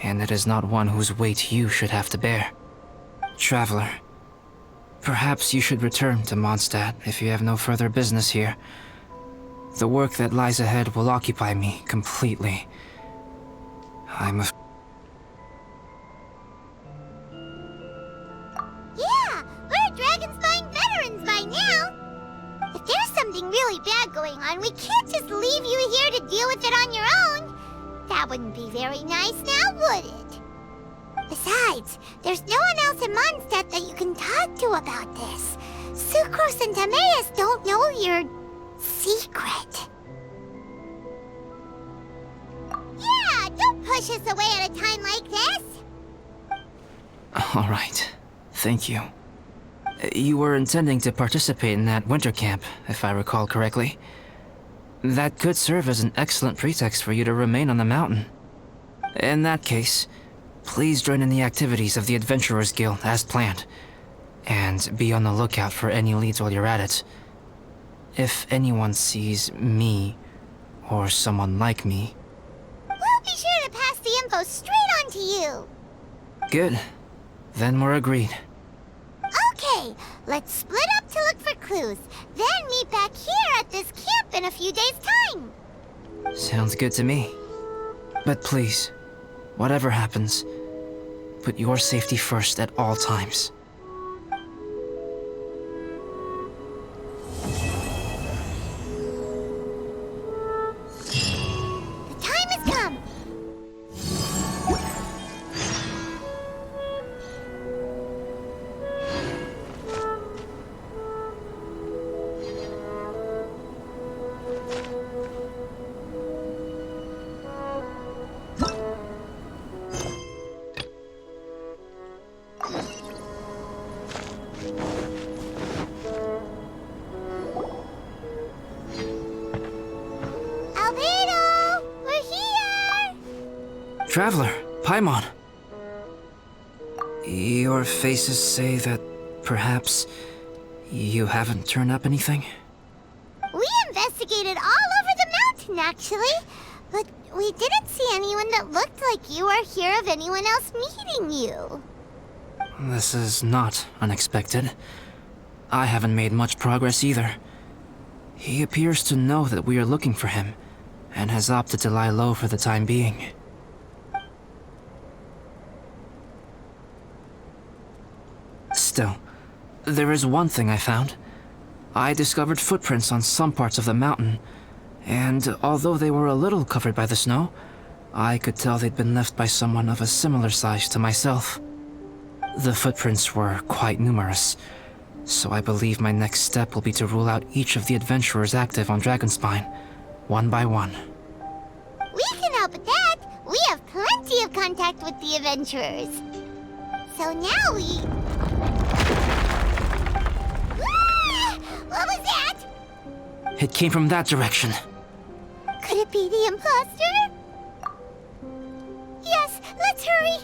and it is not one whose weight you should have to bear. Traveler, perhaps you should return to Mondstadt if you have no further business here. The work that lies ahead will occupy me completely. Yeah, we're Dragonspine veterans by now. If there's something really bad going on, we can't just leave you here to deal with it on your own. That wouldn't be very nice now, would it? Besides, there's no one else in Mondstadt that you can talk to about this. Sucrose and Timaeus don't know your secret. push us away at a time like this. All right. Thank you. You were intending to participate in that winter camp, if I recall correctly. That could serve as an excellent pretext for you to remain on the mountain. In that case, please join in the activities of the Adventurers Guild as planned, and be on the lookout for any leads while you're at it. If anyone sees me, or someone like me... We'll be sure to pass the info straight on to you. Good. Then we're agreed. Okay, let's split up to look for clues, then meet back here at this camp in a few days' time. Sounds good to me. But please, whatever happens, put your safety first at all times. The time has come. Albedo, we're here. Traveler, Paimon. Your faces say that perhaps you haven't turned up anything? We investigated all over the mountain, actually. But we didn't see anyone that looked like you or hear of anyone else meeting you. This is not unexpected. I haven't made much progress either. He appears to know that we are looking for him, and has opted to lie low for the time being. Still, there is one thing I found. I discovered footprints on some parts of the mountain, and although they were a little covered by the snow, I could tell they'd been left by someone of a similar size to myself. The footprints were quite numerous, so I believe my next step will be to rule out each of the adventurers active on Dragonspine, one by one. We can help with that. We have plenty of contact with the adventurers. So now we... Ah! What was that? It came from that direction. Could it be the imposter? Yes, let's hurry.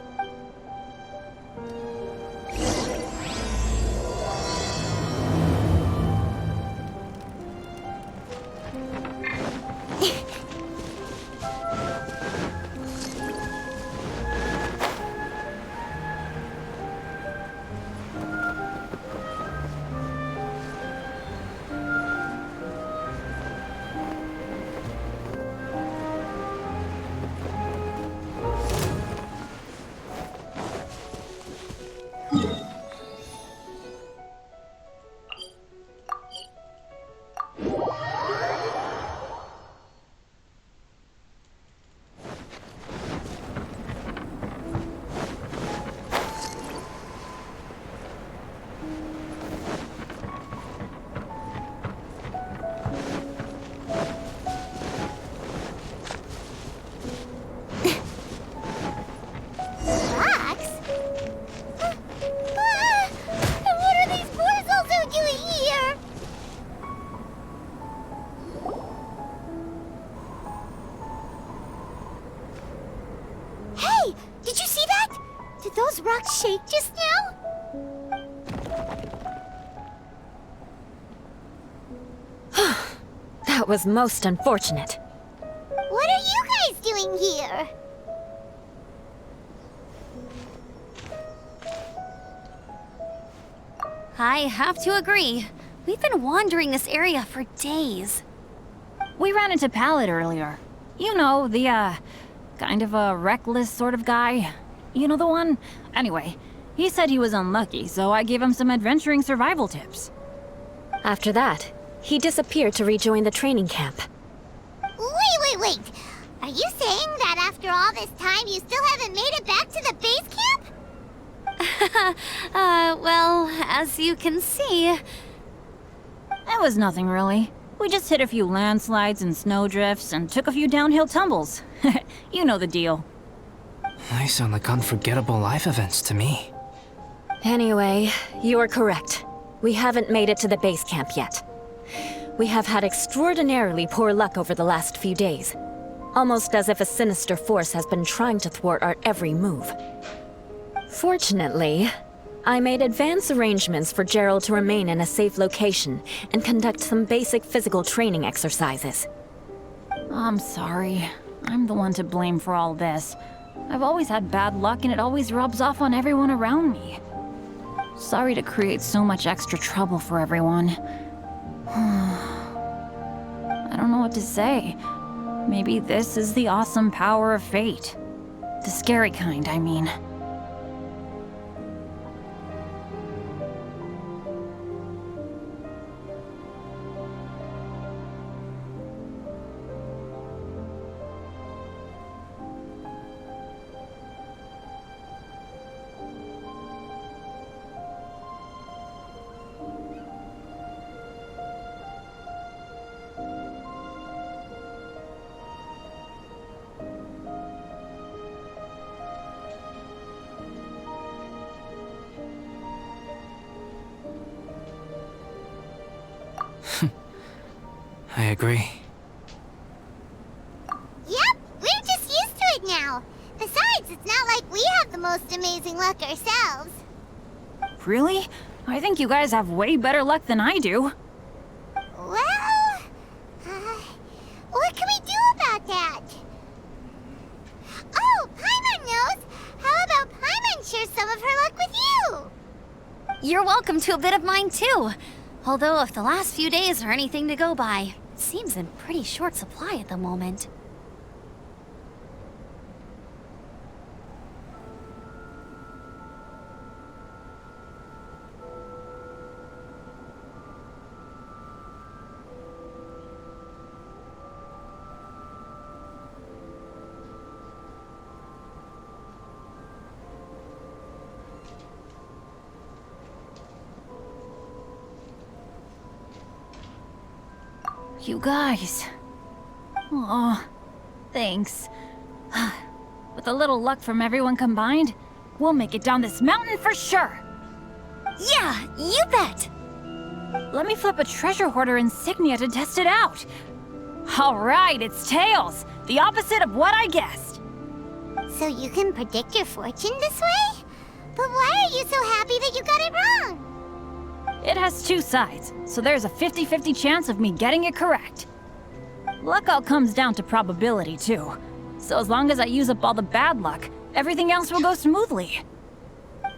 Shake just now? That was most unfortunate. What are you guys doing here? I have to agree. We've been wandering this area for days. We ran into Pallet earlier. You know, the, kind of a reckless sort of guy. You know the one? Anyway, he said he was unlucky, so I gave him some adventuring survival tips. After that, he disappeared to rejoin the training camp. Wait. Are you saying that after all this time you still haven't made it back to the base camp? Well, as you can see... It was nothing really. We just hit a few landslides and snowdrifts and took a few downhill tumbles. You know the deal. They sound like unforgettable life events to me. Anyway, you are correct. We haven't made it to the base camp yet. We have had extraordinarily poor luck over the last few days. Almost as if a sinister force has been trying to thwart our every move. Fortunately, I made advance arrangements for Gerald to remain in a safe location and conduct some basic physical training exercises. I'm sorry. I'm the one to blame for all this. I've always had bad luck and it always rubs off on everyone around me. Sorry to create so much extra trouble for everyone. I don't know what to say. Maybe this is the awesome power of fate. The scary kind, I mean. I agree. Yep, we're just used to it now. Besides, it's not like we have the most amazing luck ourselves. Really? I think you guys have way better luck than I do. Well, what can we do about that? Oh, Paimon knows! How about Paimon share some of her luck with you? You're welcome to a bit of mine too. Although if the last few days are anything to go by, it seems in pretty short supply at the moment. You guys. Aw, thanks. With a little luck from everyone combined, we'll make it down this mountain for sure. Yeah, you bet! Let me flip a treasure hoarder insignia to test it out. All right, it's tails. The opposite of what I guessed. So you can predict your fortune this way? But why are you so happy that you got it wrong? It has two sides, so there's a 50-50 chance of me getting it correct. Luck all comes down to probability, too. So as long as I use up all the bad luck, everything else will go smoothly.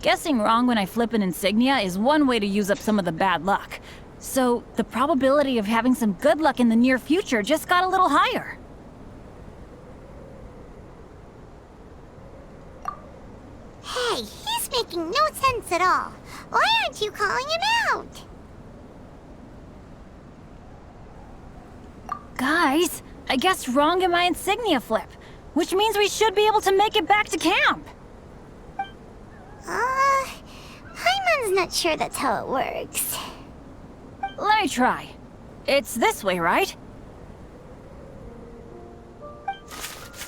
Guessing wrong when I flip an insignia is one way to use up some of the bad luck. So the probability of having some good luck in the near future just got a little higher. Hey, he's making no sense at all. Why aren't you calling him out? Guys, I guessed wrong in my insignia flip, which means we should be able to make it back to camp. Paimon's not sure that's how it works. Let me try. It's this way, right?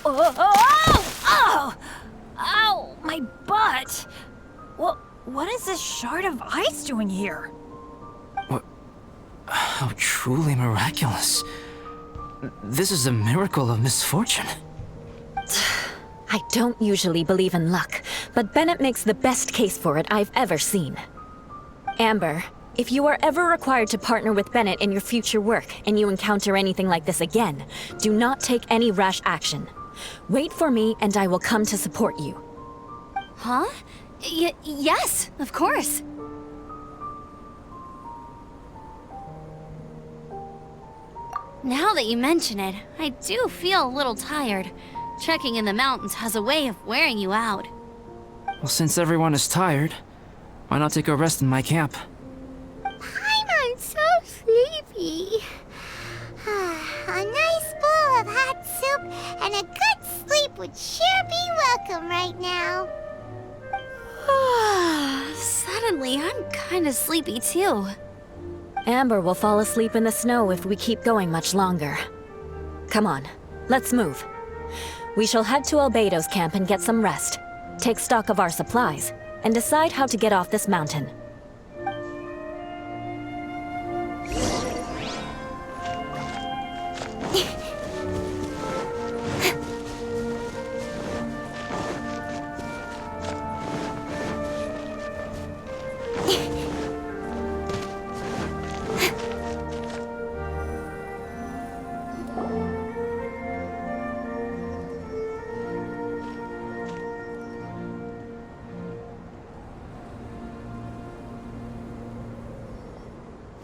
Oh! Ow, my butt! What is this shard of ice doing here? What? How truly miraculous. This is a miracle of misfortune. I don't usually believe in luck, but Bennett makes the best case for it I've ever seen. Amber, if you are ever required to partner with Bennett in your future work and you encounter anything like this again, do not take any rash action. Wait for me and I will come to support you. Huh? Yes, of course. Now that you mention it, I do feel a little tired. Trekking in the mountains has a way of wearing you out. Well, since everyone is tired, why not take a rest in my camp? Paimon's so sleepy. A nice bowl of hot soup and a good sleep would sure be welcome right now. Suddenly, I'm kinda sleepy too. Amber will fall asleep in the snow if we keep going much longer. Come on, let's move. We shall head to Albedo's camp and get some rest. Take stock of our supplies, and decide how to get off this mountain.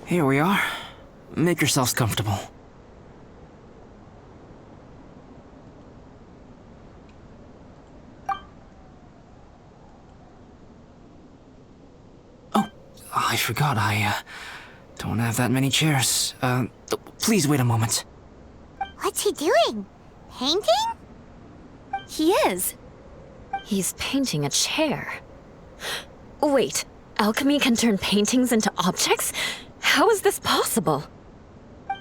Here we are. Make yourselves comfortable. Oh, I forgot I don't have that many chairs. Please wait a moment. What's he doing? Painting? He is. He's painting a chair. Wait, alchemy can turn paintings into objects? How is this possible?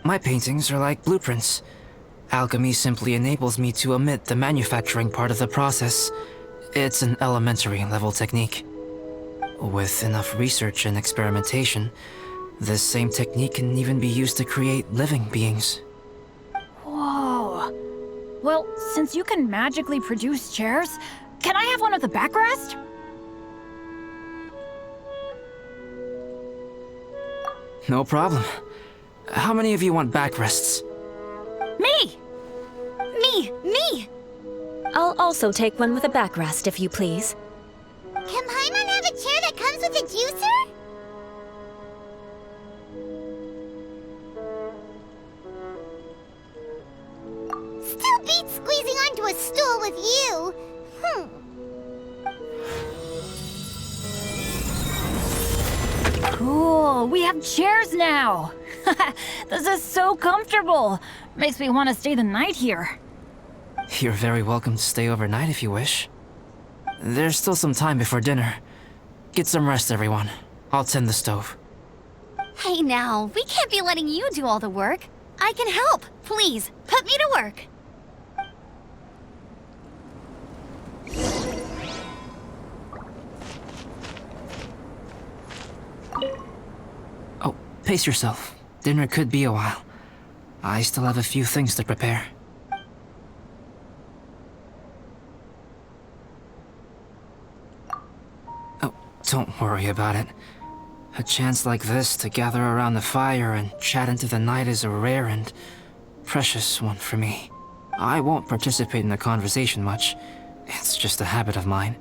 My paintings are like blueprints. Alchemy simply enables me to omit the manufacturing part of the process. It's an elementary level technique. With enough research and experimentation, this same technique can even be used to create living beings. Whoa. Well, since you can magically produce chairs, can I have one with a backrest? No problem. How many of you want backrests? Me! Me! I'll also take one with a backrest, if you please. Can Paimon have a chair that comes with a juicer? Still beats squeezing onto a stool with you. Cool, we have chairs now! This is so comfortable! Makes me want to stay the night here. You're very welcome to stay overnight if you wish. There's still some time before dinner. Get some rest, everyone. I'll tend the stove. Hey now, we can't be letting you do all the work. I can help. Please, put me to work. Oh, pace yourself. Dinner could be a while. I still have a few things to prepare. Oh, don't worry about it. A chance like this to gather around the fire and chat into the night is a rare and precious one for me. I won't participate in the conversation much. It's just a habit of mine.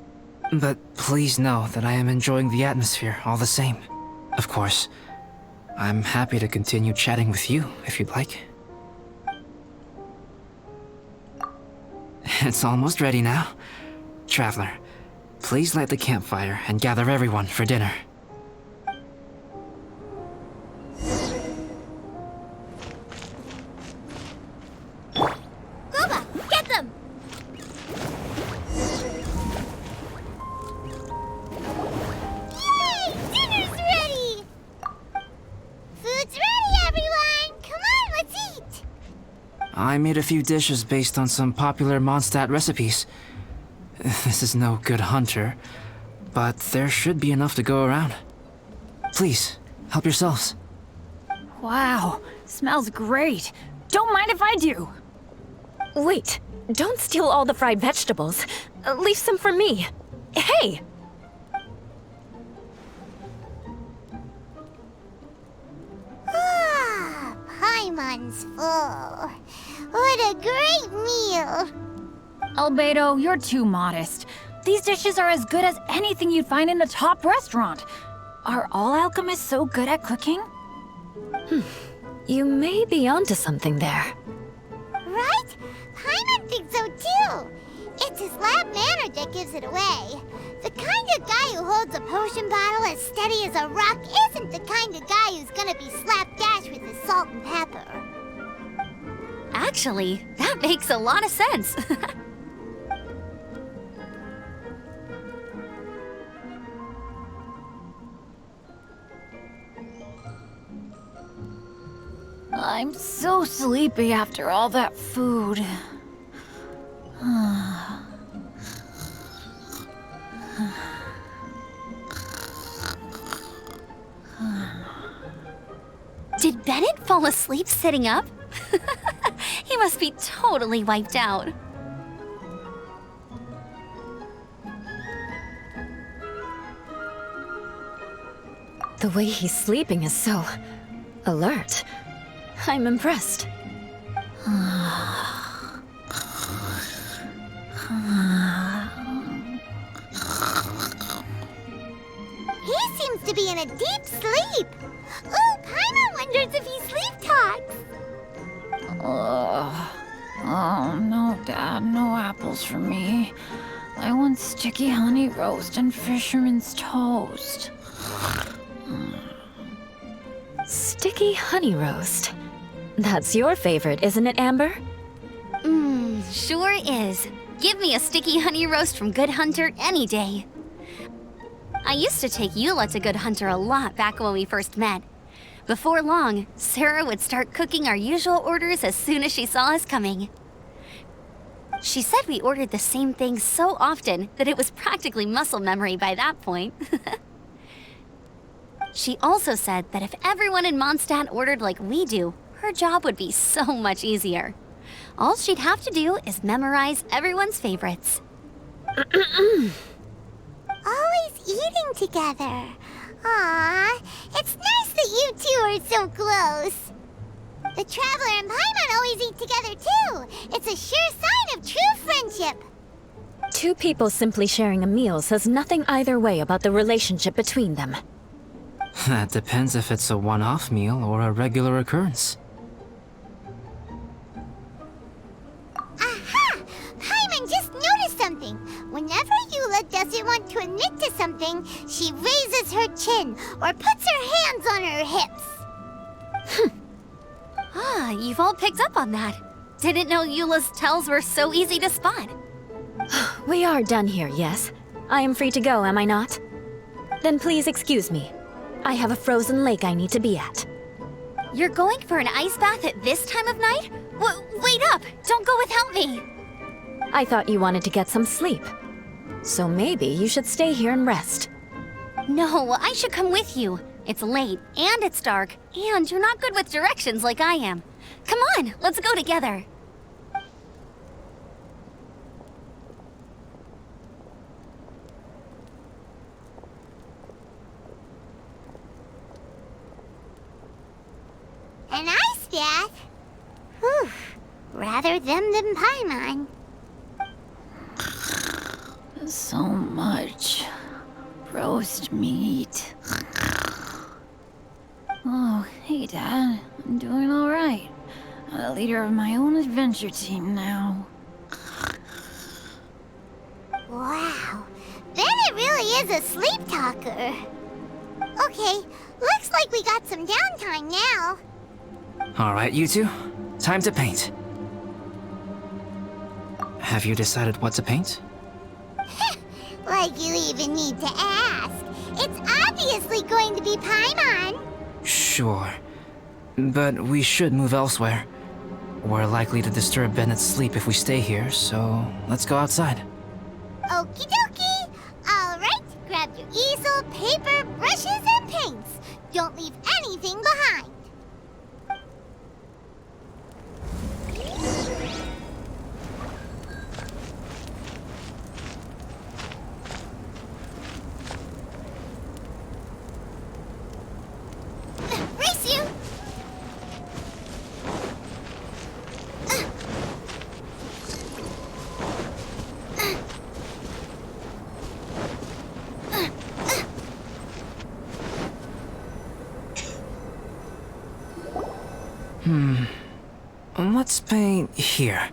But please know that I am enjoying the atmosphere all the same. Of course, I'm happy to continue chatting with you if you'd like. It's almost ready now. Traveler, please light the campfire and gather everyone for dinner. Gooba, get them! Yay! Dinner's ready! Food's ready, everyone! Come on, let's eat! I made a few dishes based on some popular Mondstadt recipes. This is no good hunter, but there should be enough to go around. Please, help yourselves. Wow, smells great. Don't mind if I do. Wait, don't steal all the fried vegetables. Leave some for me. Hey! Ah, Paimon's full. What a great meal! Albedo, you're too modest. These dishes are as good as anything you'd find in a top restaurant. Are all alchemists so good at cooking? You may be onto something there. Right? Paimon thinks so too. It's his lab manner that gives it away. The kind of guy who holds a potion bottle as steady as a rock isn't the kind of guy who's gonna be slapdash with his salt and pepper. Actually, that makes a lot of sense. I'm so sleepy after all that food. Did Bennett fall asleep sitting up? He must be totally wiped out. The way he's sleeping is so alert. I'm impressed. He seems to be in a deep sleep. Ooh, Paimon wonders if he sleep talks. Oh, no, Dad, no apples for me. I want sticky honey roast and fisherman's toast. Sticky honey roast. That's your favorite, isn't it, Amber? Sure is. Give me a sticky honey roast from Good Hunter any day. I used to take Eula to Good Hunter a lot back when we first met. Before long, Sarah would start cooking our usual orders as soon as she saw us coming. She said we ordered the same thing so often that it was practically muscle memory by that point. She also said that if everyone in Mondstadt ordered like we do, her job would be so much easier. All she'd have to do is memorize everyone's favorites. Always eating together. Aww, it's nice that you two are so close. The Traveler and Paimon always eat together too. It's a sure sign of true friendship. Two people simply sharing a meal says nothing either way about the relationship between them. That depends if it's a one-off meal or a regular occurrence. Aha! Paimon just noticed something. Whenever Eula doesn't want to admit to something, she raises her chin or puts her hands on her hips. Ah, you've all picked up on that. Didn't know Eula's tells were so easy to spot. We are done here, yes? I am free to go, am I not? Then please excuse me. I have a frozen lake I need to be at. You're going for an ice bath at this time of night? Wait up! Don't go without me! I thought you wanted to get some sleep. So maybe you should stay here and rest. No, I should come with you. It's late, and it's dark, and you're not good with directions like I am. Come on, let's go together. An ice bath? Whew. Rather them than Paimon. So much roast meat. Oh, hey, Dad. I'm doing all right. I'm the leader of my own adventure team now. Wow. Bennett really is a sleep talker. Okay, looks like we got some downtime now. Alright, you two. Time to paint. Have you decided what to paint? Like you even need to ask. It's obviously going to be Paimon. Sure. But we should move elsewhere. We're likely to disturb Bennett's sleep if we stay here, so let's go outside. Okie dokie. Alright, grab your easel, paper, brushes, and paints. Don't leave anything behind. Race you! Let's paint here.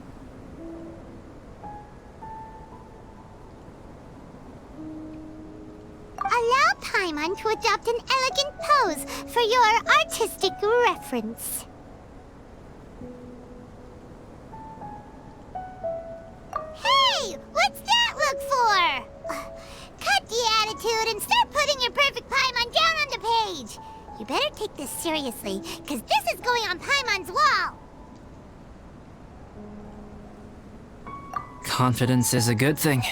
Allow Paimon to adopt an elegant pose for your artistic reference. Hey! What's that look for? Cut the attitude and start putting your perfect Paimon down on the page! You better take this seriously, because this is going on Paimon's wall! Confidence is a good thing.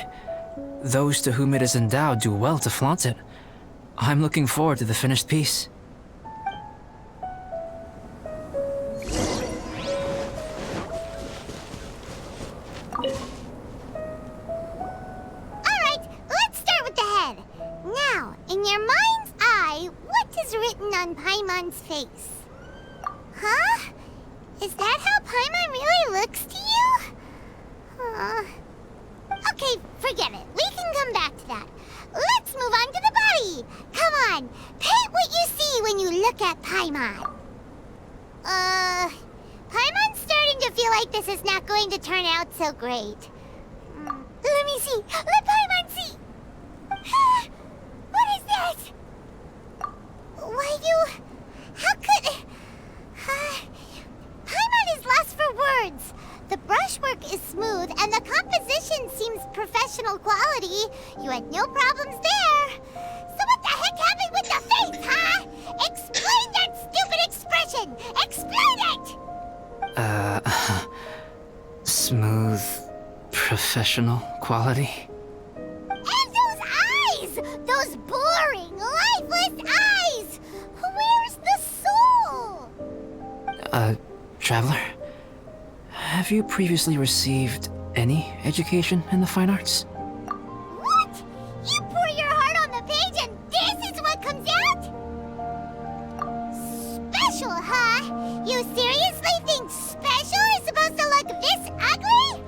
Those to whom it is endowed do well to flaunt it. I'm looking forward to the finished piece. Alright, let's start with the head. Now, in your mind's eye, what is written on Paimon's face? Huh? Is that how Paimon really looks to you? Okay, forget it. We can come back to that. Let's move on to the body. Come on, paint what you see when you look at Paimon. Paimon's starting to feel like this is not going to turn out so great. Let me see. Let Paimon see. What is that? Why you... How could... Paimon is lost for words. The brushwork is smooth, and the composition seems professional quality. You had no problems there. So what the heck happened with the face, huh? Explain that stupid expression! Explain it! Smooth, professional quality. And those eyes! Those boring, lifeless eyes! Where's the soul? Traveler? Have you previously received any education in the fine arts? What? You pour your heart on the page and this is what comes out? Special, huh? You seriously think special is supposed to look this ugly?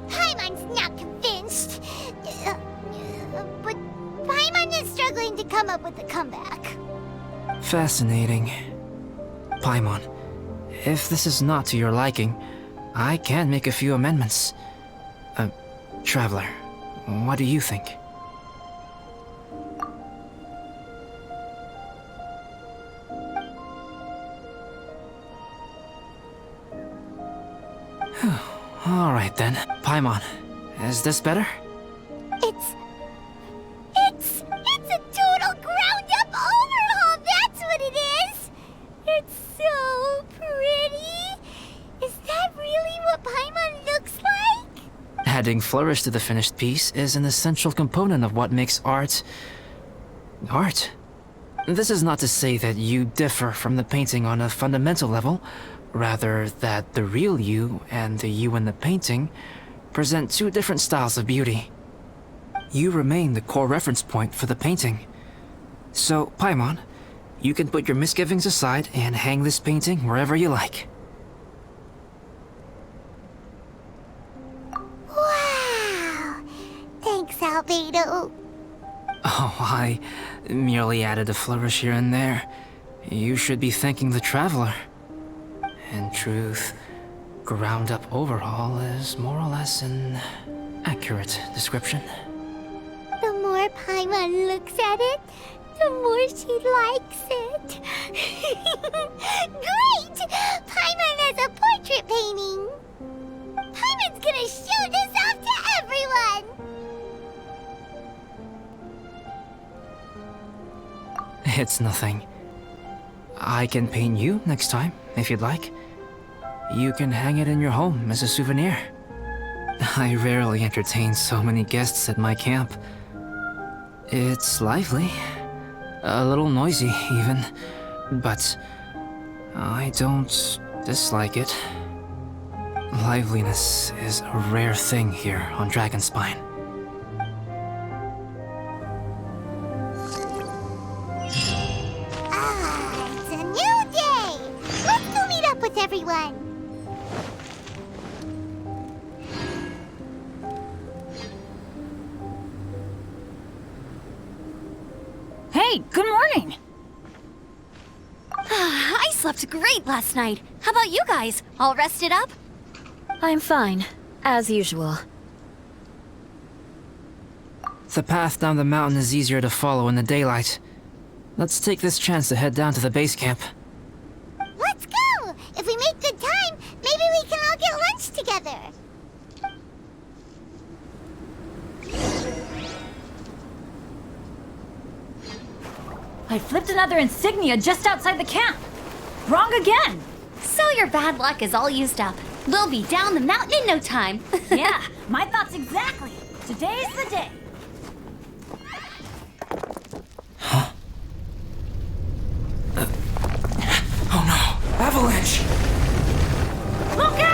Paimon's not convinced. But Paimon is struggling to come up with a comeback. Fascinating. Paimon, if this is not to your liking, I can make a few amendments. Traveler, what do you think? Alright then. Paimon, is this better? It's a total ground-up overhaul, that's what it is! It's so pretty! Is that really what Paimon looks like? Adding flourish to the finished piece is an essential component of what makes art... art. This is not to say that you differ from the painting on a fundamental level, rather that the real you and the you in the painting present two different styles of beauty. You remain the core reference point for the painting. So, Paimon, you can put your misgivings aside and hang this painting wherever you like. Wow! Thanks, Albedo. Oh, I merely added a flourish here and there. You should be thanking the Traveler. In truth, ground-up overhaul is more or less an accurate description. The more Paimon looks at it, the more she likes it. Great! Paimon has a portrait painting. Paimon's gonna show this off to everyone. It's nothing. I can paint you next time, if you'd like. You can hang it in your home as a souvenir. I rarely entertain so many guests at my camp. It's lively. A little noisy, even. But I don't dislike it. Liveliness is a rare thing here on Dragonspine. It's a new day. Let's go meet up with everyone. Hey, good morning! I slept great last night. How about you guys? All rested up? I'm fine, as usual. The path down the mountain is easier to follow in the daylight. Let's take this chance to head down to the base camp. Let's go. If we make good time, maybe we can all get lunch together. I flipped another insignia just outside the camp. Wrong again! So your bad luck is all used up. We'll be down the mountain in no time. Yeah, my thoughts exactly. Today's the day. Oh no! Avalanche! Look out!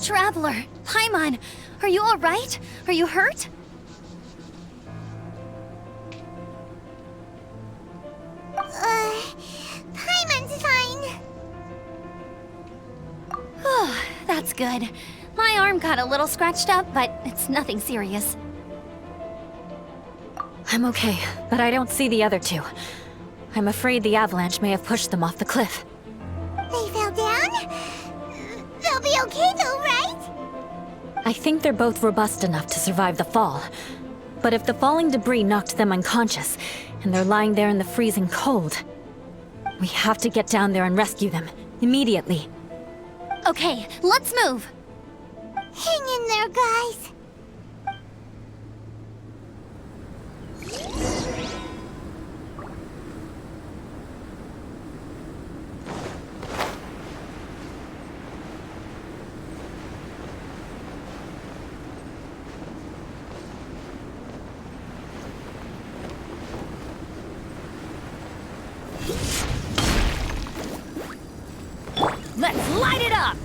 Traveler, Paimon, are you all right? Are you hurt? Paimon's fine. That's good. My arm got a little scratched up, but it's nothing serious. I'm okay, but I don't see the other two. I'm afraid the avalanche may have pushed them off the cliff. They fell down? They'll be okay though, right? I think they're both robust enough to survive the fall. But if the falling debris knocked them unconscious, and they're lying there in the freezing cold, we have to get down there and rescue them, immediately. Okay, let's move. Hang in there, guys. Let's light it up!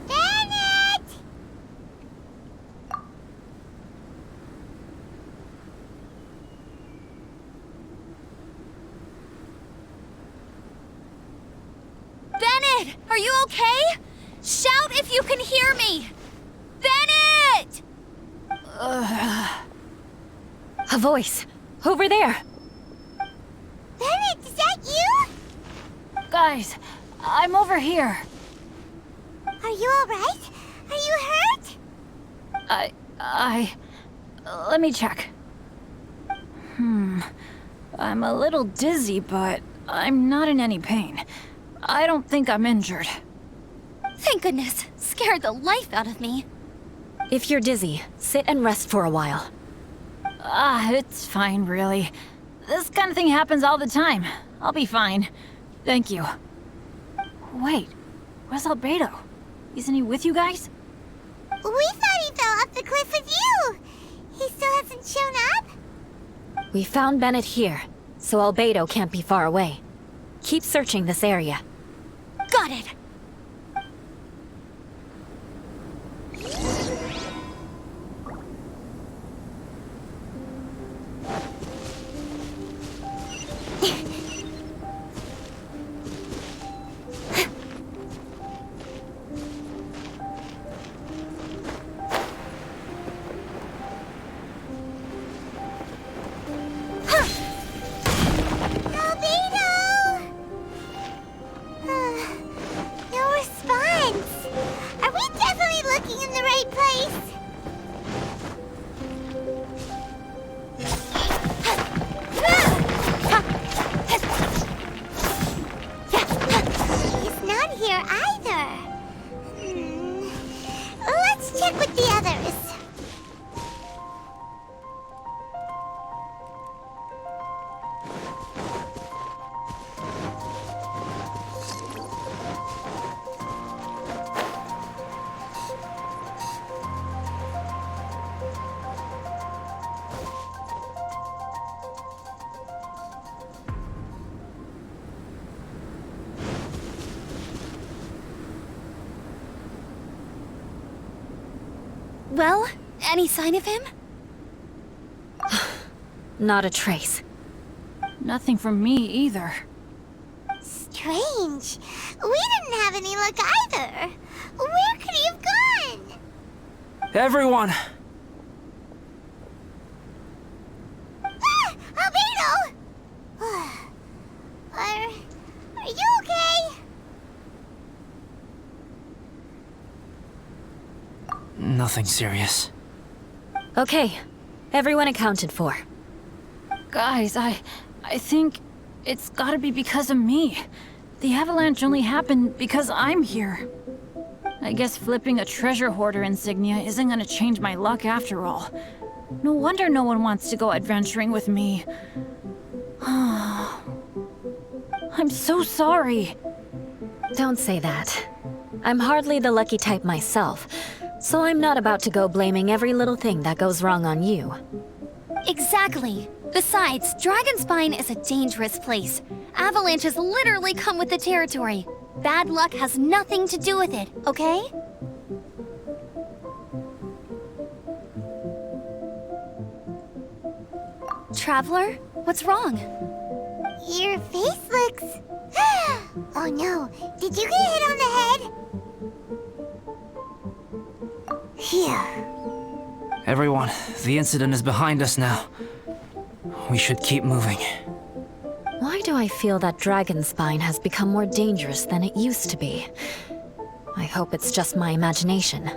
Bennett! Bennett, are you okay? Shout if you can hear me! Bennett! A voice! Over there! Bennett, is that you? Guys, I'm over here. Are you alright? Are you hurt? Let me check. I'm a little dizzy, but I'm not in any pain. I don't think I'm injured. Thank goodness. Scared the life out of me. If you're dizzy, sit and rest for a while. It's fine, really. This kind of thing happens all the time. I'll be fine. Thank you. Wait, where's Albedo? Isn't he with you guys? We thought he fell off the cliff with you. He still hasn't shown up? We found Bennett here, so Albedo can't be far away. Keep searching this area. Got it. No response. Are we definitely looking in the right place? He's not here either. Let's check with the others. Well, any sign of him? Not a trace. Nothing from me either. Strange. We didn't have any luck either. Where could he have gone? Everyone! Albedo! Are you okay? Nothing serious. Okay, everyone accounted for. Guys, I think it's gotta be because of me. The avalanche only happened because I'm here. I guess flipping a treasure hoarder insignia isn't gonna change my luck after all. No wonder no one wants to go adventuring with me. I'm so sorry. Don't say that. I'm hardly the lucky type myself, so I'm not about to go blaming every little thing that goes wrong on you. Exactly. Besides, Dragonspine is a dangerous place. Avalanches literally come with the territory. Bad luck has nothing to do with it, okay? Traveler, what's wrong? Your face looks... Oh no, did you get hit on the head? Here. Everyone, the incident is behind us now. We should keep moving. Why do I feel that Dragonspine has become more dangerous than it used to be? I hope it's just my imagination.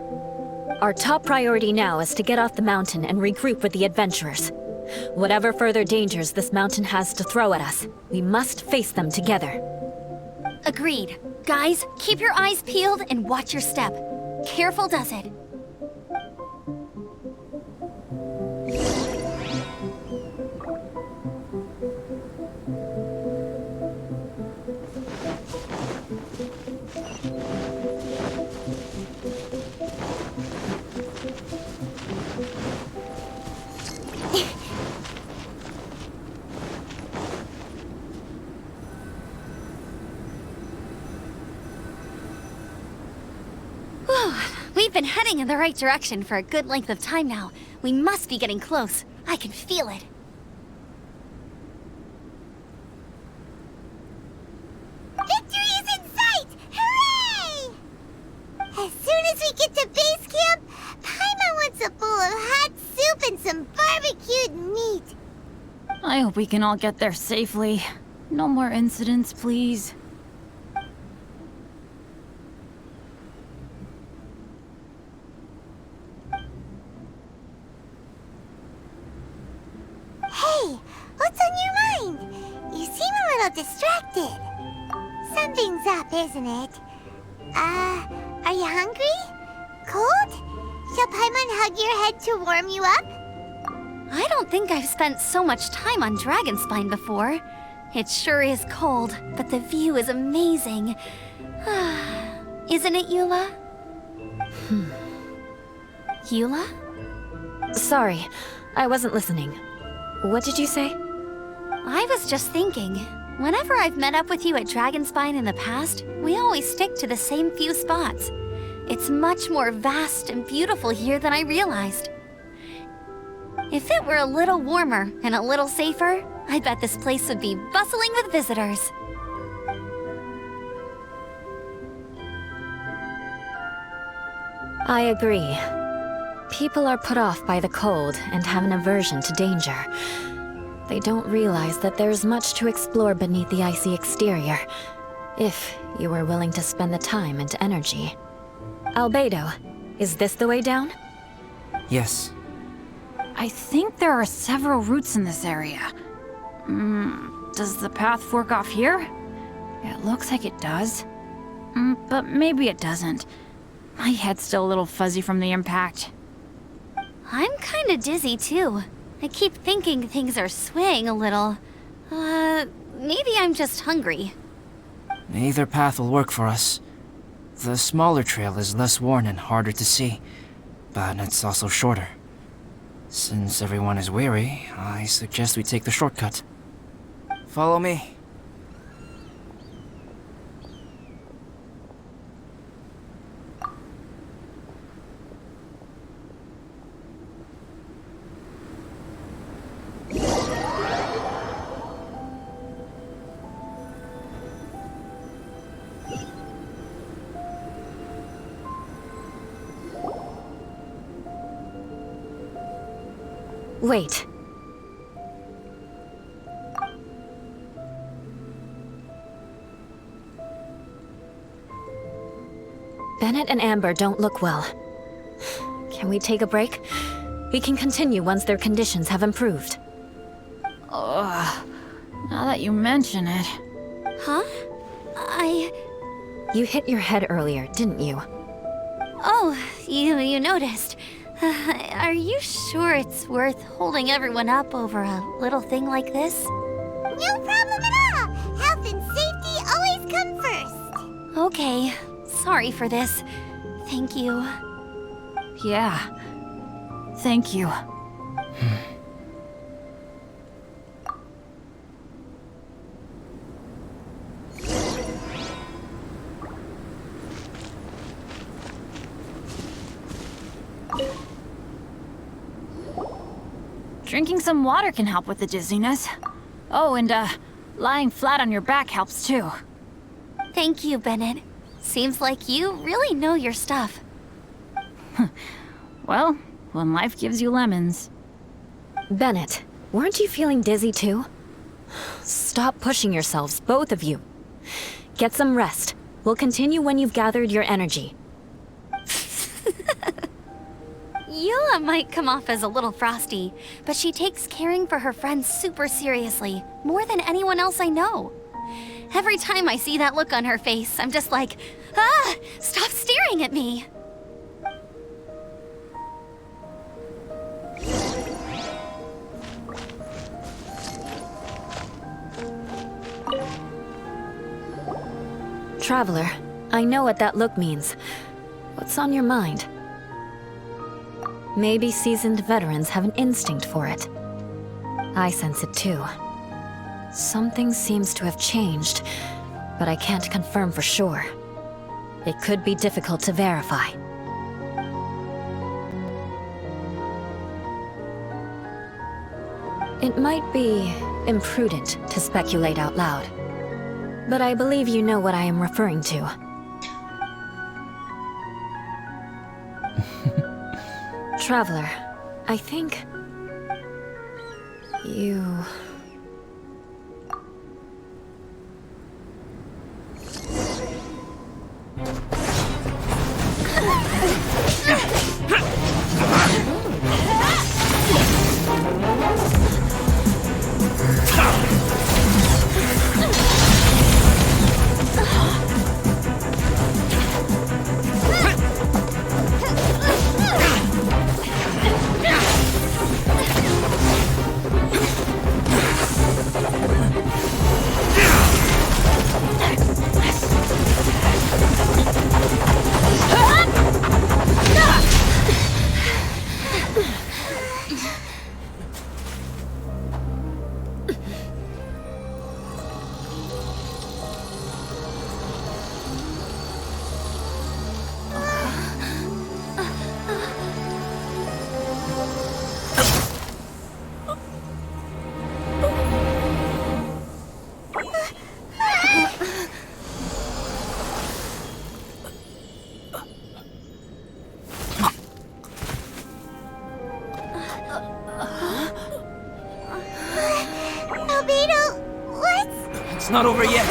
Our top priority now is to get off the mountain and regroup with the adventurers. Whatever further dangers this mountain has to throw at us, we must face them together. Agreed. Guys, keep your eyes peeled and watch your step. Careful does it. We've been heading in the right direction for a good length of time now. We must be getting close. I can feel it. Victory is in sight! Hooray! As soon as we get to base camp, Paimon wants a bowl of hot soup and some barbecued meat. I hope we can all get there safely. No more incidents, please. Hey, what's on your mind? You seem a little distracted. Something's up, isn't it? Are you hungry? Cold? Shall Paimon hug your head to warm you up? I don't think I've spent so much time on Dragonspine before. It sure is cold, but the view is amazing. Isn't it, Eula? Eula? Sorry, I wasn't listening. What did you say? I was just thinking, whenever I've met up with you at Dragonspine in the past, we always stick to the same few spots. It's much more vast and beautiful here than I realized. If it were a little warmer and a little safer, I bet this place would be bustling with visitors. I agree. People are put off by the cold and have an aversion to danger. They don't realize that there's much to explore beneath the icy exterior, if you were willing to spend the time and energy. Albedo, is this the way down? Yes. I think there are several routes in this area. Does the path fork off here? It looks like it does. But maybe it doesn't. My head's still a little fuzzy from the impact. I'm kinda dizzy too. I keep thinking things are swaying a little. Maybe I'm just hungry. Either path will work for us. The smaller trail is less worn and harder to see, but it's also shorter. Since everyone is weary, I suggest we take the shortcut. Follow me. Wait. Bennett and Amber don't look well. Can we take a break? We can continue once their conditions have improved. Ugh. Now that you mention it. Huh? You hit your head earlier, didn't you? Oh, you noticed. Are you sure it's worth holding everyone up over a little thing like this? No problem at all. Health and safety always come first. Okay. Sorry for this. Thank you. Yeah. Thank you. Drinking some water can help with the dizziness. Oh, and lying flat on your back helps too. Thank you, Bennett. Seems like you really know your stuff. Well, when life gives you lemons. Bennett, weren't you feeling dizzy too? Stop pushing yourselves, both of you. Get some rest. We'll continue when you've gathered your energy. Yula might come off as a little frosty, but she takes caring for her friends super seriously, more than anyone else I know. Every time I see that look on her face, I'm just like, ah, stop staring at me. Traveler, I know what that look means. What's on your mind? Maybe seasoned veterans have an instinct for it. I sense it too. Something seems to have changed, but I can't confirm for sure. It could be difficult to verify. It might be imprudent to speculate out loud, but I believe you know what I am referring to. Traveler, I think... you... It's not over yet.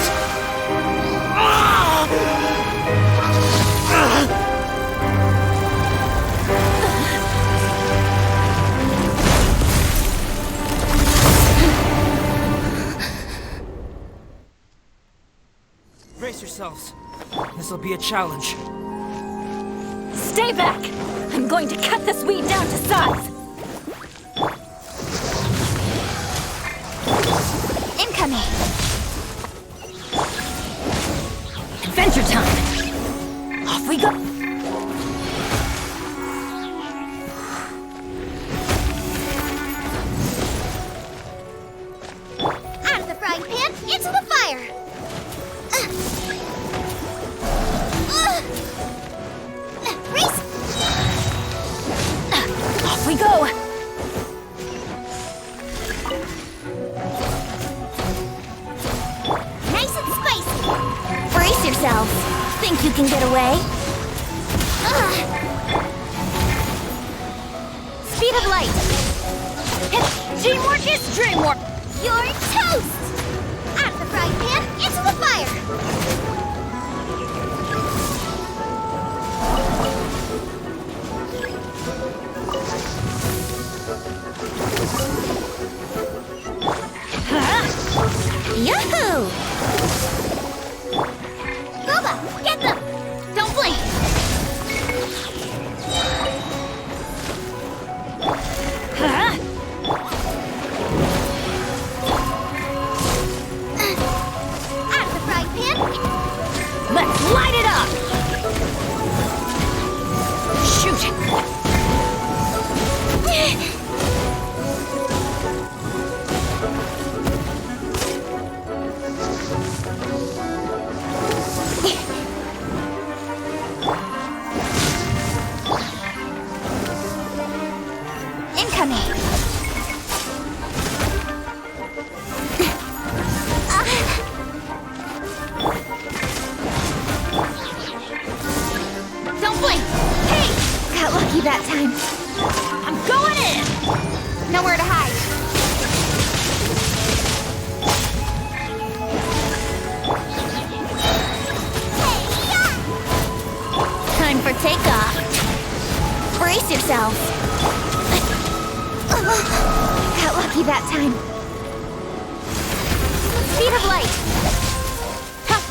Brace yourselves. This'll be a challenge. Stay back! I'm going to cut this weed down to size! Incoming! Adventure time! Off we go! Out of the frying pan, into the fire! Race! Off we go! Nice and spicy! Brace yourselves! Think you can get away? Speed of light! Teamwork is dreamwork! You're toast! Out of the frying pan, into the fire! incoming! Don't blink! Hey! Got lucky that time. I'm going in! Nowhere to hide. Time for takeoff. Brace yourself. Got lucky that time. Speed of light. Huh.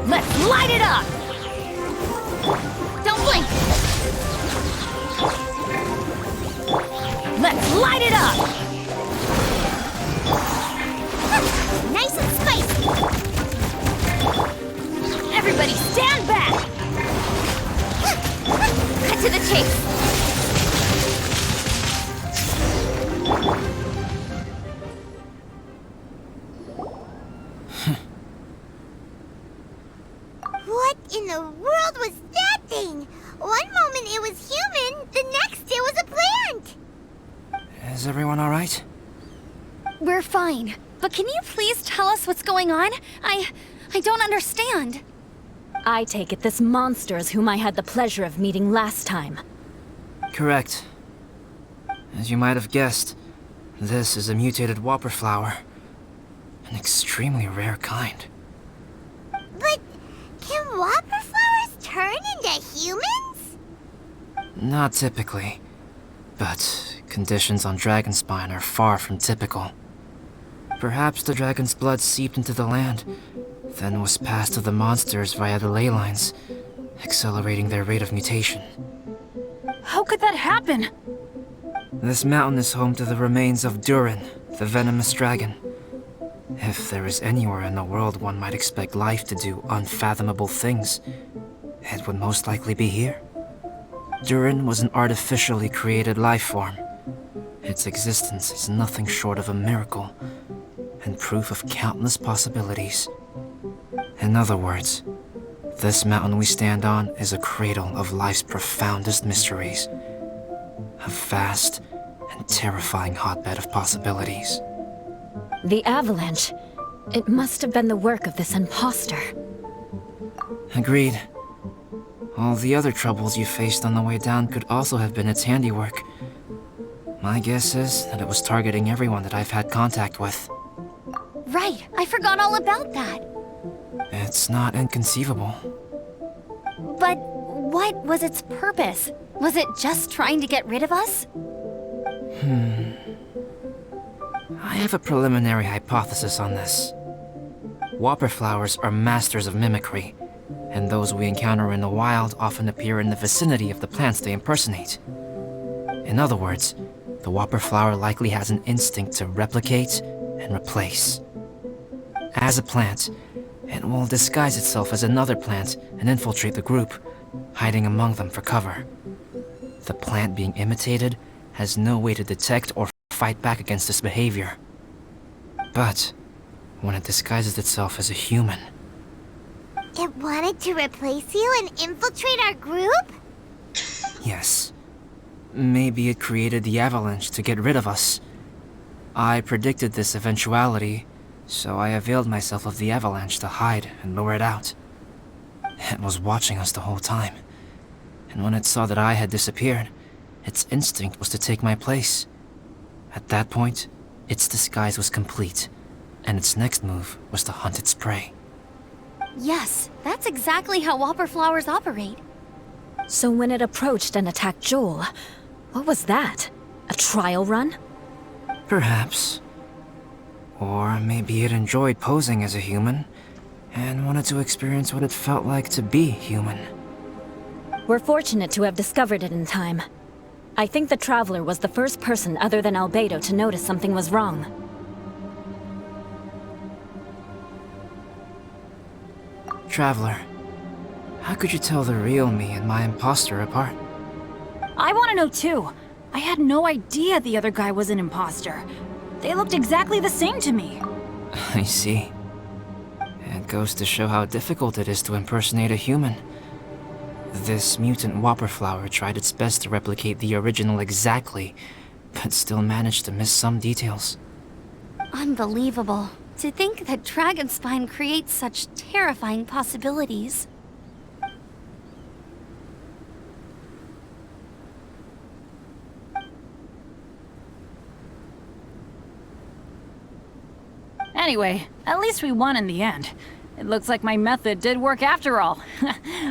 Let's light it up. Don't blink. Let's light it up. Nice and spicy! Everybody stand back! Cut to the chase! What in the world was that thing? One moment it was human, the next it was a plant! Is everyone alright? We're fine. But can you please tell us what's going on? I don't understand. I take it this monster is whom I had the pleasure of meeting last time. Correct. As you might have guessed, this is a mutated whopper flower. An extremely rare kind. But can whopper flowers turn into humans? Not typically. But conditions on Dragonspine are far from typical. Perhaps the dragon's blood seeped into the land, then was passed to the monsters via the ley lines, accelerating their rate of mutation. How could that happen? This mountain is home to the remains of Durin, the venomous dragon. If there is anywhere in the world one might expect life to do unfathomable things, it would most likely be here. Durin was an artificially created life form. Its existence is nothing short of a miracle, and proof of countless possibilities. In other words, this mountain we stand on is a cradle of life's profoundest mysteries. A vast and terrifying hotbed of possibilities. The avalanche. It must have been the work of this imposter. Agreed. All the other troubles you faced on the way down could also have been its handiwork. My guess is that it was targeting everyone that I've had contact with. Right, I forgot all about that. It's not inconceivable. But what was its purpose? Was it just trying to get rid of us? I have a preliminary hypothesis on this. Whopper flowers are masters of mimicry, and those we encounter in the wild often appear in the vicinity of the plants they impersonate. In other words, the whopper flower likely has an instinct to replicate and replace. As a plant, it will disguise itself as another plant and infiltrate the group, hiding among them for cover. The plant being imitated has no way to detect or fight back against this behavior. But when it disguises itself as a human... It wanted to replace you and infiltrate our group? Yes. Maybe it created the avalanche to get rid of us. I predicted this eventuality, so I availed myself of the avalanche to hide and lure it out. It was watching us the whole time, and when it saw that I had disappeared, its instinct was to take my place. At that point, its disguise was complete, and its next move was to hunt its prey. Yes, that's exactly how whopper flowers operate. So when it approached and attacked Joel, what was that? A trial run? Perhaps. Or maybe it enjoyed posing as a human, and wanted to experience what it felt like to be human. We're fortunate to have discovered it in time. I think the Traveler was the first person other than Albedo to notice something was wrong. Traveler, how could you tell the real me and my imposter apart? I want to know too. I had no idea the other guy was an imposter. They looked exactly the same to me. I see. It goes to show how difficult it is to impersonate a human, This mutant whopper flower tried its best to replicate the original exactly, but still managed to miss some details. Unbelievable. To think that Dragonspine creates such terrifying possibilities. Anyway, at least we won in the end. It looks like my method did work after all.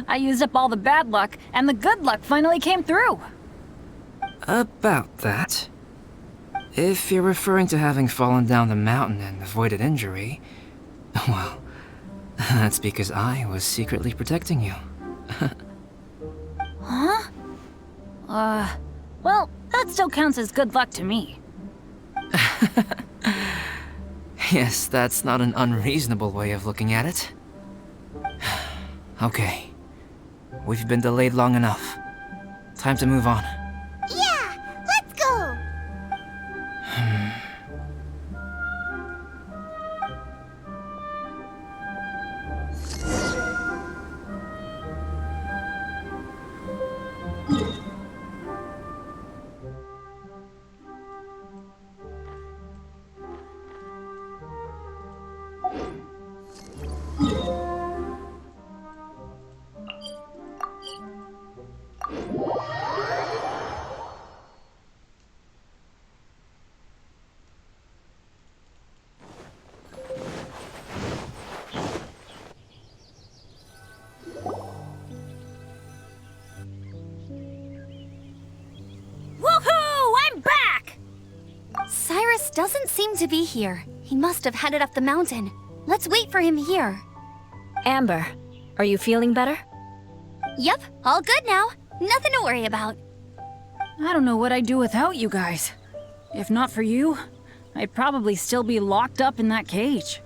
I used up all the bad luck, and the good luck finally came through. About that. If you're referring to having fallen down the mountain and avoided injury, well, that's because I was secretly protecting you. Huh? Well, that still counts as good luck to me. Yes, that's not an unreasonable way of looking at it. Okay. We've been delayed long enough. Time to move on. Yeah, let's go! Woohoo! I'm back! Cyrus doesn't seem to be here. He must have headed up the mountain. Let's wait for him here. Amber, are you feeling better? Yep, all good now. Nothing to worry about. I don't know what I'd do without you guys. If not for you, I'd probably still be locked up in that cage.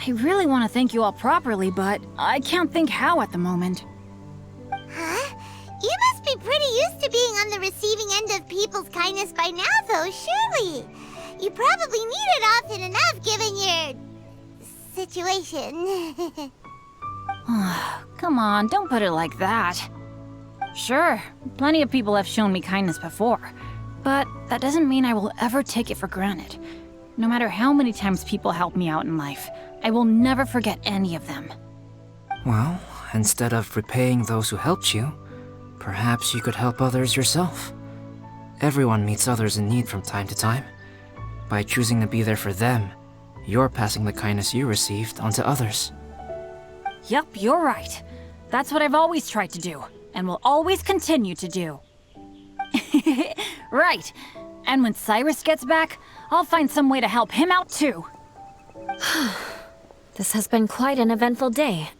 I really want to thank you all properly, but I can't think how at the moment. Huh? You must be pretty used to being on the receiving end of people's kindness by now, though, surely. You probably need it often enough, given your situation. Come on, don't put it like that. Sure, plenty of people have shown me kindness before, but that doesn't mean I will ever take it for granted. No matter how many times people help me out in life, I will never forget any of them. Well, instead of repaying those who helped you, perhaps you could help others yourself. Everyone meets others in need from time to time. By choosing to be there for them, you're passing the kindness you received on to others. Yep, you're right. That's what I've always tried to do, and will always continue to do. Right. And when Cyrus gets back, I'll find some way to help him out too. This has been quite an eventful day.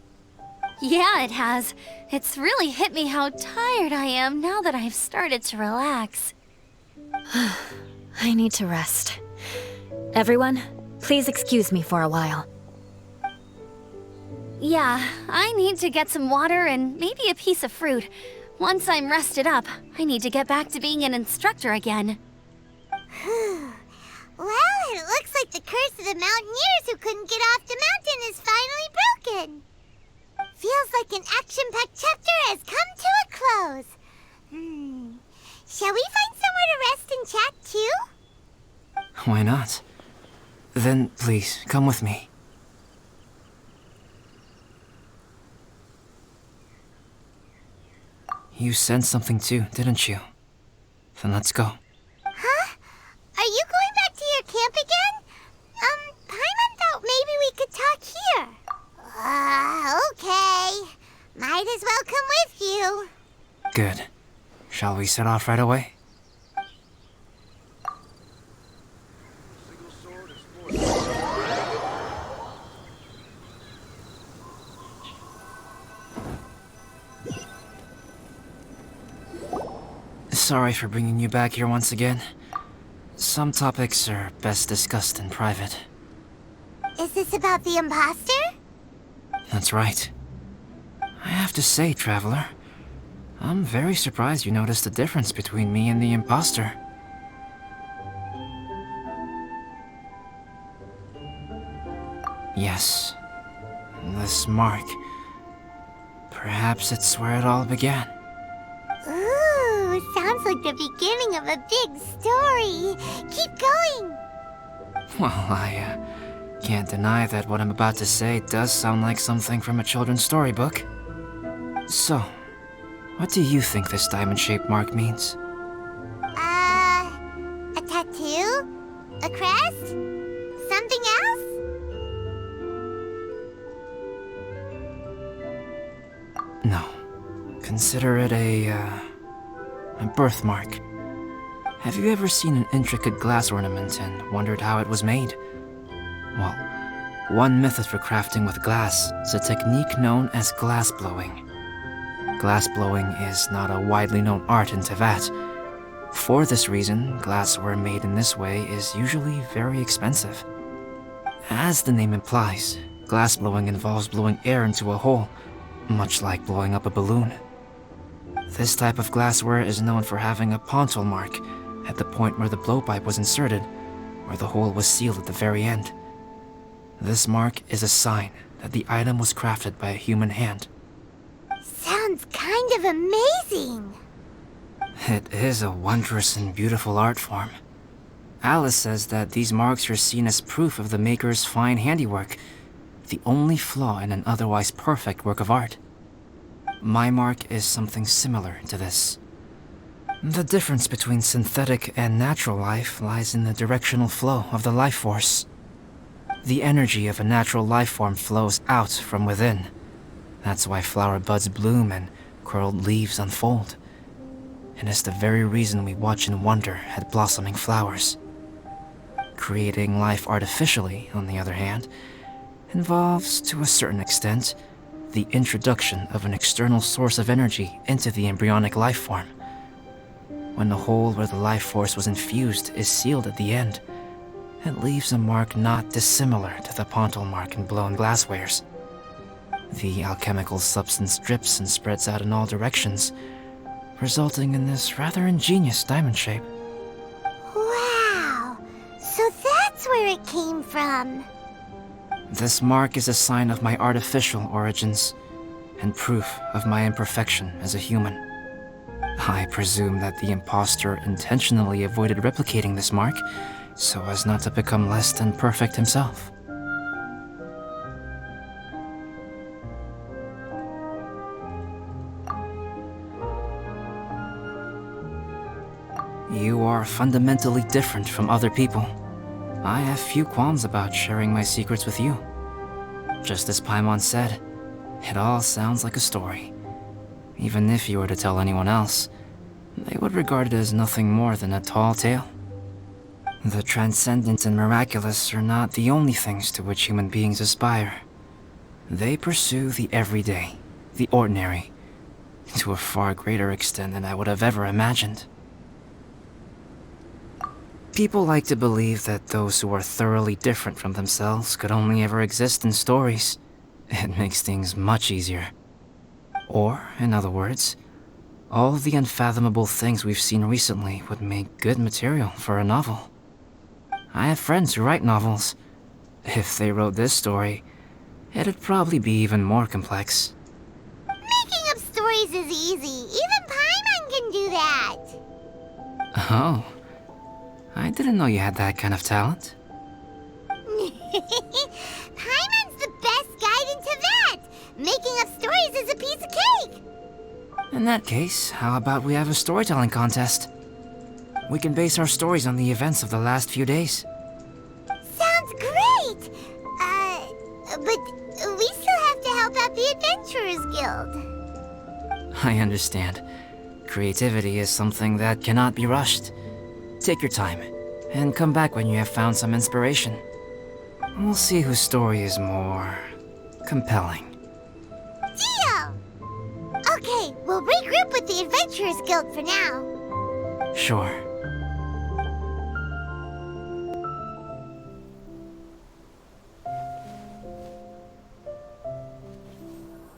Yeah, it has. It's really hit me how tired I am now that I've started to relax. I need to rest. Everyone, please excuse me for a while. Yeah, I need to get some water and maybe a piece of fruit. Once I'm rested up, I need to get back to being an instructor again. Well, it looks like the curse of the mountaineers who couldn't get off the mountain is finally broken. Feels like an action-packed chapter has come to a close. Shall we find somewhere to rest and chat too? Why not? Then please, come with me. You sensed something too, didn't you? Then let's go. Huh? Are you going back to your camp again? Paimon thought maybe we could talk here. Okay. Might as well come with you. Good. Shall we set off right away? Sorry for bringing you back here once again. Some topics are best discussed in private. Is this about the imposter? That's right. I have to say, Traveler, I'm very surprised you noticed the difference between me and the imposter. Yes, this mark. Perhaps it's where it all began. Ooh, sounds like the beginning of a big story. Keep going. Well, I can't deny that what I'm about to say does sound like something from a children's storybook. So, what do you think this diamond-shaped mark means? A tattoo? A crest? Something else? No. Consider it a birthmark. Have you ever seen an intricate glass ornament and wondered how it was made? Well, one method for crafting with glass is a technique known as glass blowing. Glass blowing is not a widely known art in Teyvat. For this reason, glassware made in this way is usually very expensive. As the name implies, glass blowing involves blowing air into a hole, much like blowing up a balloon. This type of glassware is known for having a pontal mark at the point where the blowpipe was inserted, where the hole was sealed at the very end. This mark is a sign that the item was crafted by a human hand. Sounds kind of amazing. It is a wondrous and beautiful art form. Alice says that these marks are seen as proof of the maker's fine handiwork, the only flaw in an otherwise perfect work of art. My mark is something similar to this. The difference between synthetic and natural life lies in the directional flow of the life force. The energy of a natural life form flows out from within. That's why flower buds bloom and curled leaves unfold. And it's the very reason we watch and wonder at blossoming flowers. Creating life artificially, on the other hand, involves, to a certain extent, the introduction of an external source of energy into the embryonic life form. When the hole where the life force was infused is sealed at the end, it leaves a mark not dissimilar to the pontal mark in blown glasswares. The alchemical substance drips and spreads out in all directions, resulting in this rather ingenious diamond shape. Wow! So that's where it came from. This mark is a sign of my artificial origins, and proof of my imperfection as a human. I presume that the impostor intentionally avoided replicating this mark, so as not to become less than perfect himself. You are fundamentally different from other people. I have few qualms about sharing my secrets with you. Just as Paimon said, it all sounds like a story. Even if you were to tell anyone else, they would regard it as nothing more than a tall tale. The transcendent and miraculous are not the only things to which human beings aspire. They pursue the everyday, the ordinary, to a far greater extent than I would have ever imagined. People like to believe that those who are thoroughly different from themselves could only ever exist in stories. It makes things much easier. Or, in other words, all the unfathomable things we've seen recently would make good material for a novel. I have friends who write novels. If they wrote this story, it'd probably be even more complex. Making up stories is easy. Even Paimon can do that. Oh. I didn't know you had that kind of talent. Paimon's the best guide in Teyvat. Making up stories is a piece of cake. In that case, how about we have a storytelling contest? We can base our stories on the events of the last few days. Sounds great! But we still have to help out the Adventurers Guild. I understand. Creativity is something that cannot be rushed. Take your time, and come back when you have found some inspiration. We'll see whose story is more compelling. Deal! Okay, we'll regroup with the Adventurers Guild for now. Sure.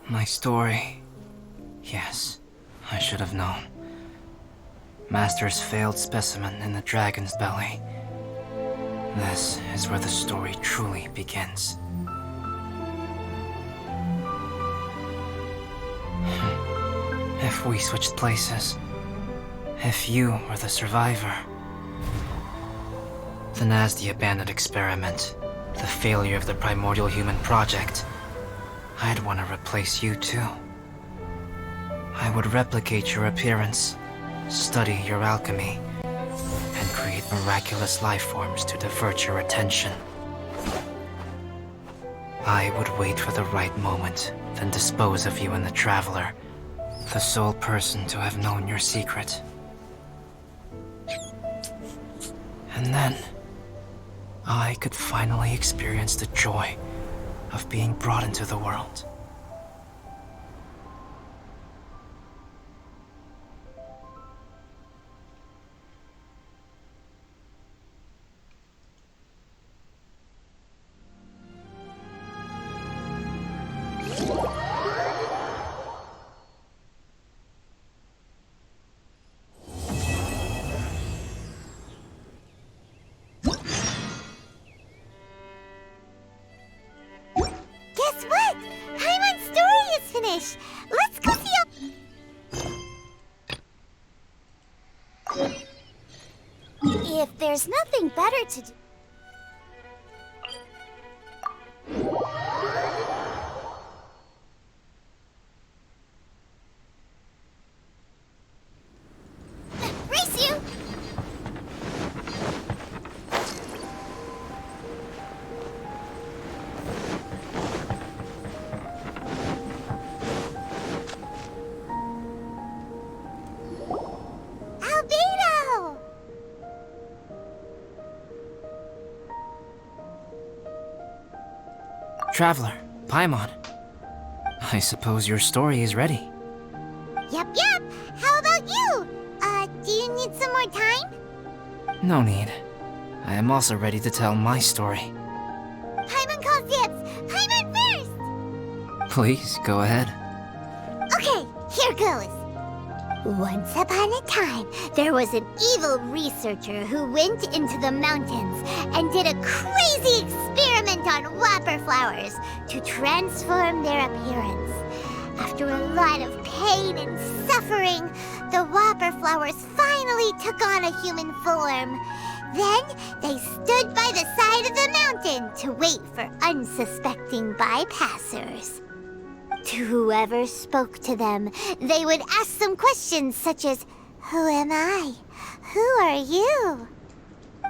My story. Yes, I should have known. Master's failed specimen in the dragon's belly. This is where the story truly begins. If we switched places, if you were the survivor, then as the abandoned experiment, the failure of the primordial human project, I'd want to replace you too. I would replicate your appearance, study your alchemy, and create miraculous life forms to divert your attention. I would wait for the right moment, then dispose of you and the Traveler, the sole person to have known your secret. And then, I could finally experience the joy of being brought into the world. Guess what? Paimon's story is finished. Let's go see If there's nothing better to do... Race you! Albedo! Traveler, Paimon. I suppose your story is ready. Yep. How about you? Do you need some more time? No need. I am also ready to tell my story. Paimon calls dibs. Paimon first! Please, go ahead. Okay, here goes. Once upon a time, there was an evil researcher who went into the mountains and did a crazy experiment on whopper flowers to transform their appearance. After a lot of pain and suffering, the whopper flowers finally took on a human form. Then they stood by the side of the mountain to wait for unsuspecting bypassers. To whoever spoke to them, they would ask them questions such as, "Who am I? Who are you?"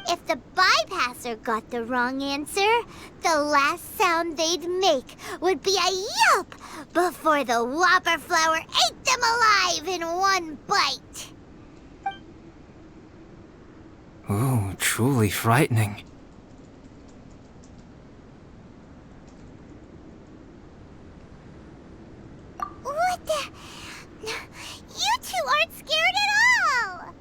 If the bypasser got the wrong answer, the last sound they'd make would be a yelp before the whopper flower ate them alive in one bite. Ooh, truly frightening. What the? You two aren't scared at all!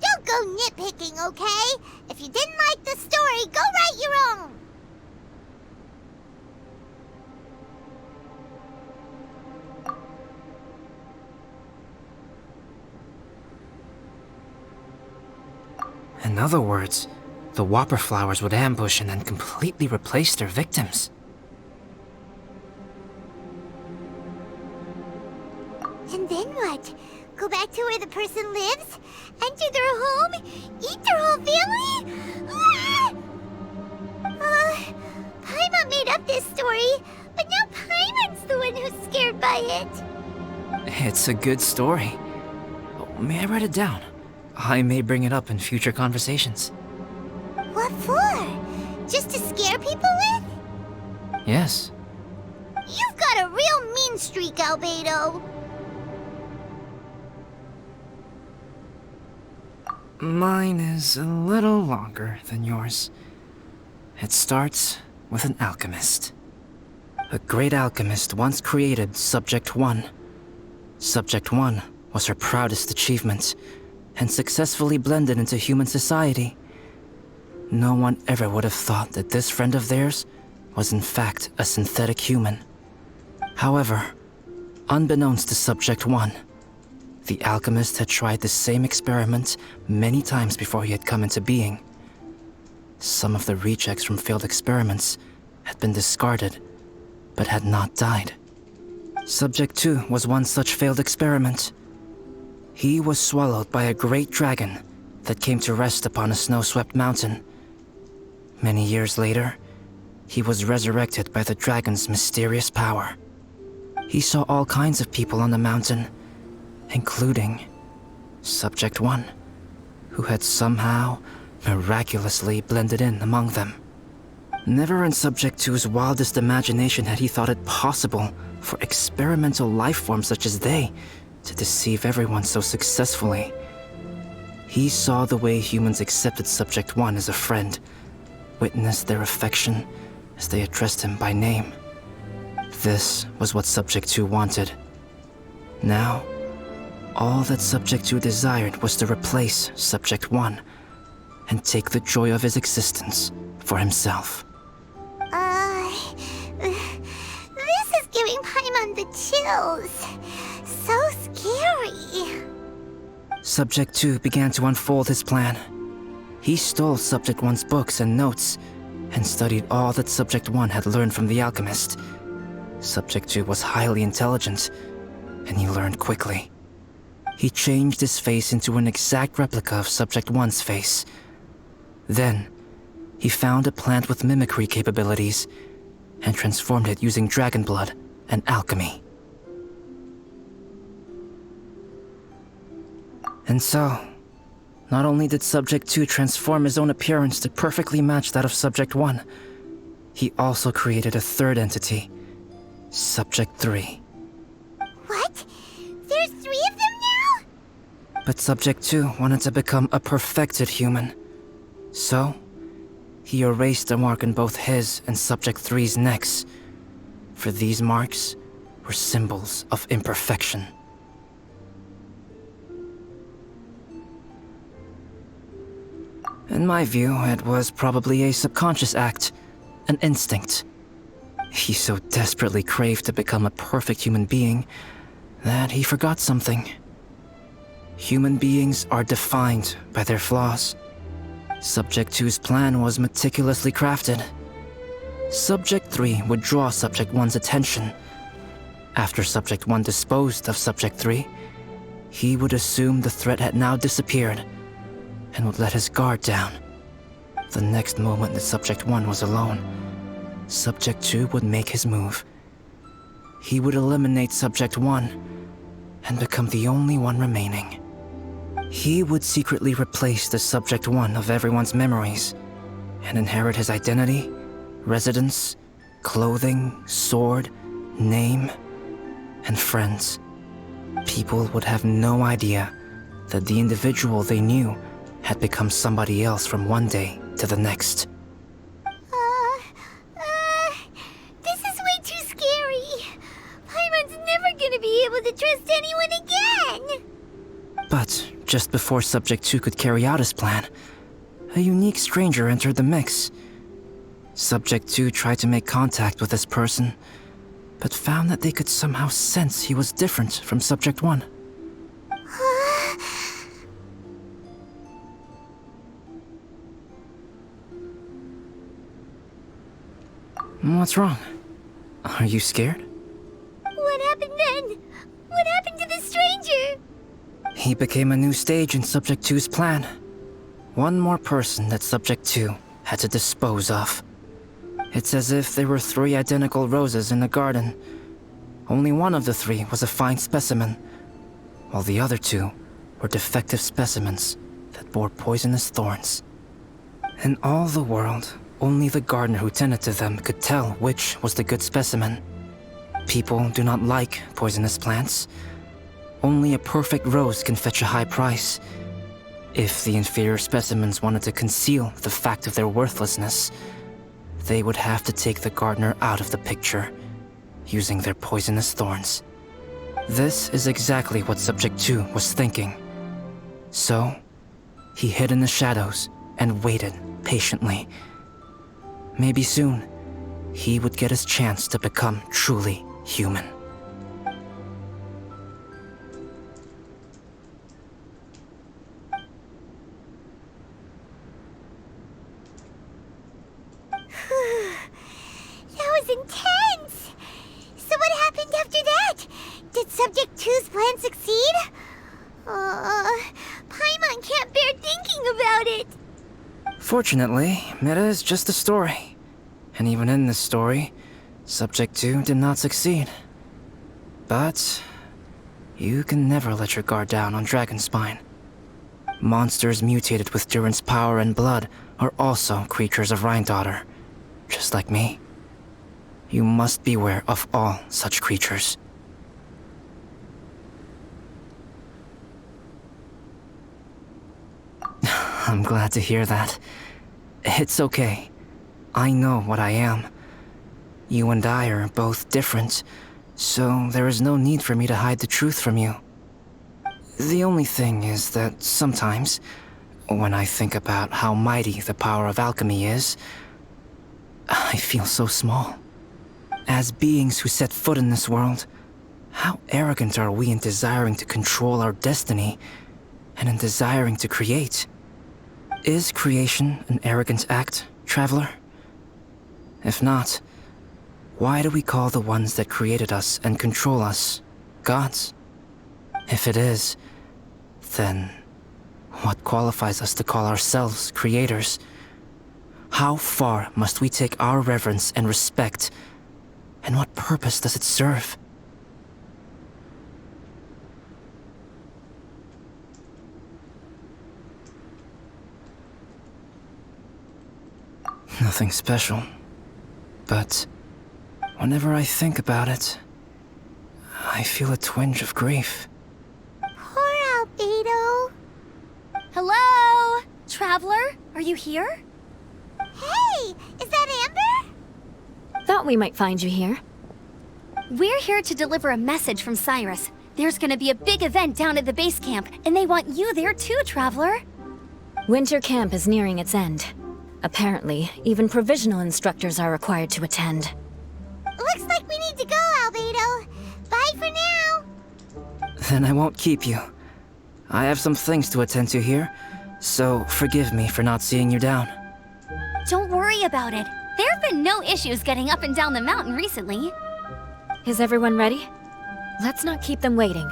Don't go nitpicking, okay? If you didn't like the story, go write your own! In other words, the whopper flowers would ambush and then completely replace their victims. And then what? Go back to where the person lives? Enter their home? Eat their whole family? Paimon made up this story, but now Paimon's the one who's scared by it. It's a good story. Oh, may I write it down? I may bring it up in future conversations. What for? Just to scare people with? Yes. You've got a real mean streak, Albedo. Mine is a little longer than yours. It starts with an alchemist. A great alchemist once created Subject 1. Subject 1 was her proudest achievement, and successfully blended into human society. No one ever would have thought that this friend of theirs was in fact a synthetic human. However, unbeknownst to Subject 1, the alchemist had tried the same experiment many times before he had come into being. Some of the rejects from failed experiments had been discarded, but had not died. Subject 2 was one such failed experiment. He was swallowed by a great dragon that came to rest upon a snow-swept mountain. Many years later, he was resurrected by the dragon's mysterious power. He saw all kinds of people on the mountain, including Subject 1, who had somehow miraculously blended in among them. Never in Subject 2's wildest imagination had he thought it possible for experimental life forms such as they to deceive everyone so successfully. He saw the way humans accepted Subject 1 as a friend, witnessed their affection as they addressed him by name. This was what Subject 2 wanted. Now, all that Subject 2 desired was to replace Subject 1 and take the joy of his existence for himself. This is giving Paimon the chills. So scary. Subject 2 began to unfold his plan. He stole Subject 1's books and notes and studied all that Subject 1 had learned from the alchemist. Subject 2 was highly intelligent, and he learned quickly. He changed his face into an exact replica of Subject 1's face. Then, he found a plant with mimicry capabilities and transformed it using dragon blood and alchemy. And so, not only did Subject 2 transform his own appearance to perfectly match that of Subject 1, he also created a third entity, Subject 3. What? There's 3 of them now? But Subject 2 wanted to become a perfected human. So, he erased a mark on both his and Subject 3's necks, for these marks were symbols of imperfection. In my view, it was probably a subconscious act, an instinct. He so desperately craved to become a perfect human being that he forgot something. Human beings are defined by their flaws. Subject 2's plan was meticulously crafted. Subject 3 would draw Subject 1's attention. After Subject 1 disposed of Subject 3, he would assume the threat had now disappeared and would let his guard down. The next moment that Subject 1 was alone, Subject 2 would make his move. He would eliminate Subject 1 and become the only one remaining. He would secretly replace the Subject 1 of everyone's memories and inherit his identity, residence, clothing, sword, name, and friends. People would have no idea that the individual they knew had become somebody else from one day to the next. This is way too scary. Paimon's never gonna be able to trust anyone again. But just before Subject 2 could carry out his plan, a unique stranger entered the mix. Subject 2 tried to make contact with this person, but found that they could somehow sense he was different from Subject 1. What's wrong? Are you scared? What happened then? What happened to the stranger? He became a new stage in Subject 2's plan. One more person that Subject 2 had to dispose of. It's as if there were 3 identical roses in a garden. Only one of the 3 was a fine specimen, while the other 2 were defective specimens that bore poisonous thorns. In all the world, only the gardener who tended to them could tell which was the good specimen. People do not like poisonous plants. Only a perfect rose can fetch a high price. If the inferior specimens wanted to conceal the fact of their worthlessness, they would have to take the gardener out of the picture, using their poisonous thorns. This is exactly what Subject 2 was thinking. So, he hid in the shadows and waited patiently. Maybe soon, he would get his chance to become truly human. That was intense! Subject 2's plan succeed? Paimon can't bear thinking about it. Fortunately, Meta is just a story. And even in this story, Subject 2 did not succeed. But you can never let your guard down on Dragonspine. Monsters mutated with Durin's power and blood are also creatures of Rhine-Daughter, just like me. You must beware of all such creatures. I'm glad to hear that. It's okay. I know what I am. You and I are both different, so there is no need for me to hide the truth from you. The only thing is that sometimes, when I think about how mighty the power of alchemy is, I feel so small. As beings who set foot in this world, how arrogant are we in desiring to control our destiny, and in desiring to create? Is creation an arrogant act, Traveler? If not, why do we call the ones that created us and control us gods? If it is, then what qualifies us to call ourselves creators? How far must we take our reverence and respect, and what purpose does it serve? Nothing special, but whenever I think about it, I feel a twinge of grief. Poor Albedo. Hello? Traveler, are you here? Hey, is that Amber? Thought we might find you here. We're here to deliver a message from Cyrus. There's gonna be a big event down at the base camp, and they want you there too, Traveler. Winter camp is nearing its end. Apparently, even provisional instructors are required to attend. Looks like we need to go, Albedo. Bye for now. Then I won't keep you. I have some things to attend to here, so forgive me for not seeing you down. Don't worry about it. There have been no issues getting up and down the mountain recently. Is everyone ready? Let's not keep them waiting.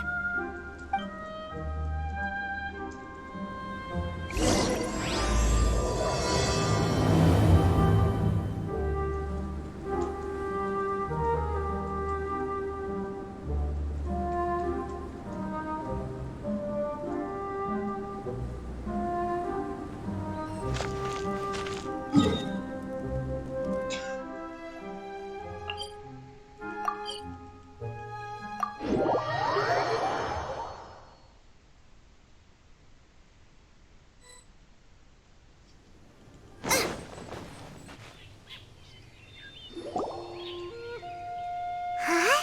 Huh?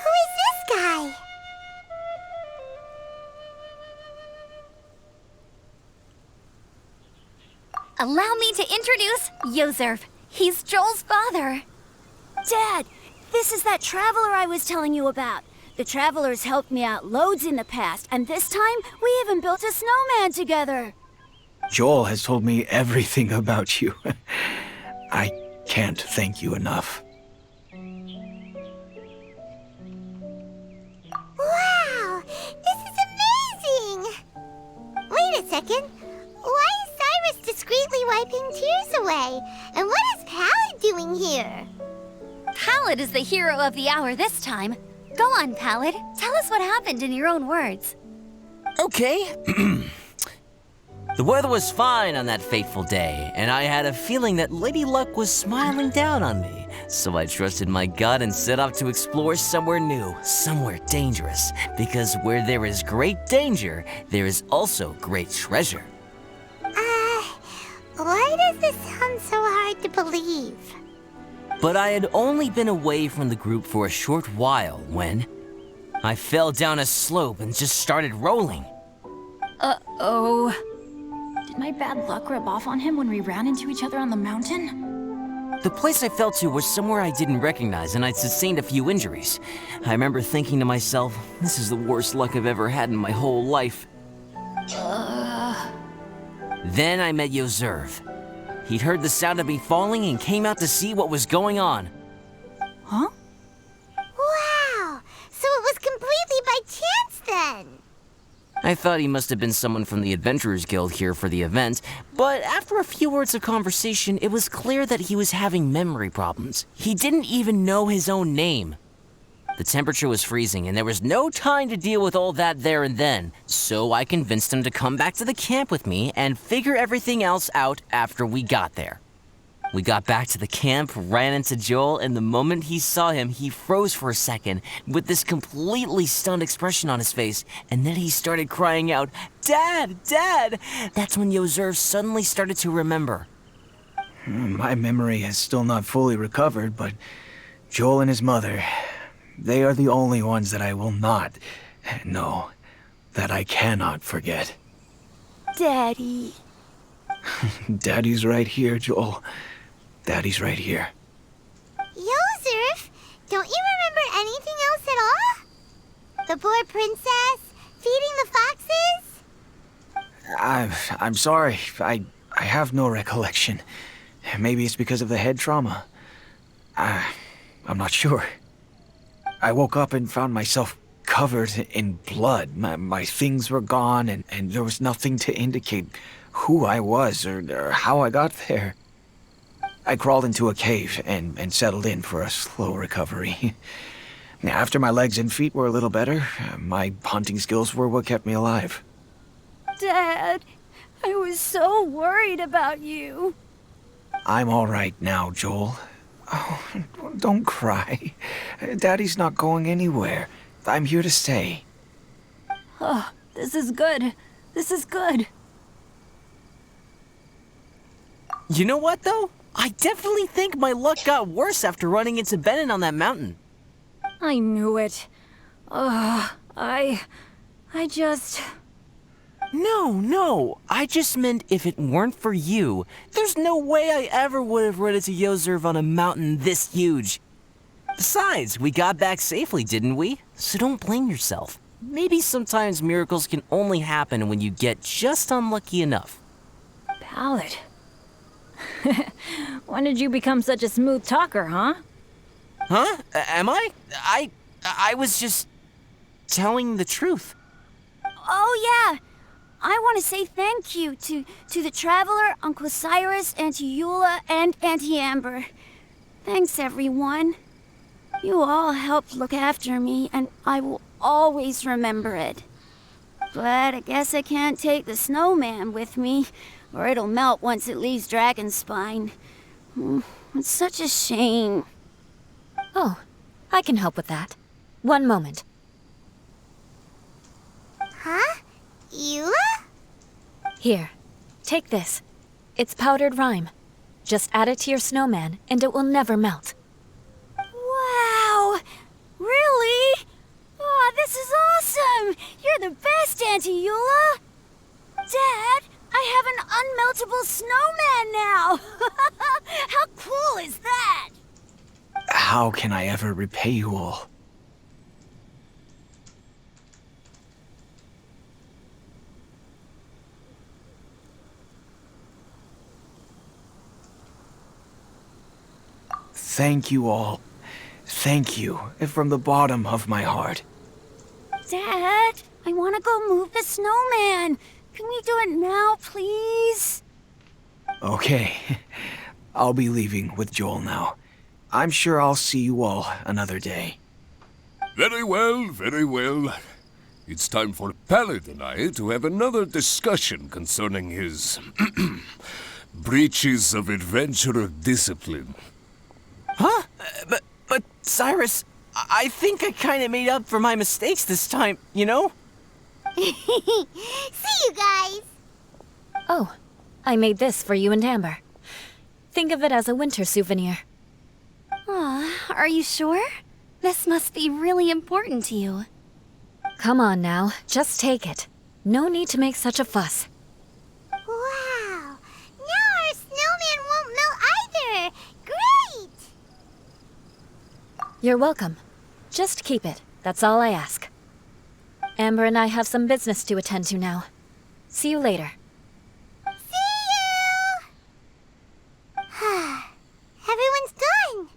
Who is this guy? Allow me to introduce Yozerf. He's Joel's father. Dad, this is that traveler I was telling you about. The traveler's helped me out loads in the past, and this time we even built a snowman together. Joel has told me everything about you. I can't thank you enough. Wow, this is amazing! Wait a second. Why is Cyrus discreetly wiping tears away? And what is Pallid doing here? Pallid is the hero of the hour this time. Go on, Pallid. Tell us what happened in your own words. Okay. The weather was fine on that fateful day, and I had a feeling that Lady Luck was smiling down on me. So I trusted my gut and set off to explore somewhere new, somewhere dangerous. Because where there is great danger, there is also great treasure. Why does this sound so hard to believe? But I had only been away from the group for a short while when I fell down a slope and just started rolling. Uh-oh. Did my bad luck rub off on him when we ran into each other on the mountain? The place I fell to was somewhere I didn't recognize, and I'd sustained a few injuries. I remember thinking to myself, this is the worst luck I've ever had in my whole life. Then I met Yozerf. He'd heard the sound of me falling and came out to see what was going on. Huh? Wow! So it was completely then? I thought he must have been someone from the Adventurers Guild here for the event, but after a few words of conversation, it was clear that he was having memory problems. He didn't even know his own name. The temperature was freezing, and there was no time to deal with all that there and then, so I convinced him to come back to the camp with me and figure everything else out after we got there. We got back to the camp, ran into Joel, and the moment he saw him, he froze for a second with this completely stunned expression on his face, and then he started crying out, "Dad! Dad!" That's when Yozerv suddenly started to remember. My memory is still not fully recovered, but Joel and his mother, they are the only ones that I will not, no, that I cannot forget. Daddy. Daddy's right here, Joel. Daddy's right here. Yozerv, don't you remember anything else at all? The poor princess, feeding the foxes? I'm sorry. I have no recollection. Maybe it's because of the head trauma. I'm not sure. I woke up and found myself covered in blood. My things were gone, and there was nothing to indicate who I was or how I got there. I crawled into a cave and settled in for a slow recovery. After my legs and feet were a little better, my hunting skills were what kept me alive. Dad, I was so worried about you. I'm all right now, Joel. Oh, don't cry. Daddy's not going anywhere. I'm here to stay. Oh, this is good. This is good. You know what, though? I definitely think my luck got worse after running into Benin on that mountain. I knew it. I just... No. I just meant if it weren't for you, there's no way I ever would have run into Yozerv on a mountain this huge. Besides, we got back safely, didn't we? So don't blame yourself. Maybe sometimes miracles can only happen when you get just unlucky enough. Ballad. When did you become such a smooth talker, huh? Huh? Am I? I was just telling the truth. Oh, yeah. I want to say thank you to the Traveler, Uncle Cyrus, Auntie Eula, and Auntie Amber. Thanks, everyone. You all helped look after me, and I will always remember it. But I guess I can't take the snowman with me, or it'll melt once it leaves Dragonspine. It's such a shame. Oh, I can help with that. One moment. Huh? Eula? Here, take this. It's powdered rime. Just add it to your snowman, and it will never melt. Wow! Really? Oh, this is awesome! You're the best, Auntie Eula! Dad, I have an unmeltable snowman now! How cool is that? How can I ever repay you all? Thank you all. Thank you from the bottom of my heart. Dad, I want to go move the snowman. Can we do it now, please? Okay. I'll be leaving with Joel now. I'm sure I'll see you all another day. Very well, very well. It's time for Pallid and I to have another discussion concerning his breaches of adventurer discipline. Huh? But Cyrus, I think I kind of made up for my mistakes this time, you know? See you guys! Oh, I made this for you and Amber. Think of it as a winter souvenir. Aw, are you sure? This must be really important to you. Come on now, just take it. No need to make such a fuss. Wow! Now our snowman won't melt either! Great! You're welcome. Just keep it. That's all I ask. Amber and I have some business to attend to now. See you later. See you! Everyone's gone.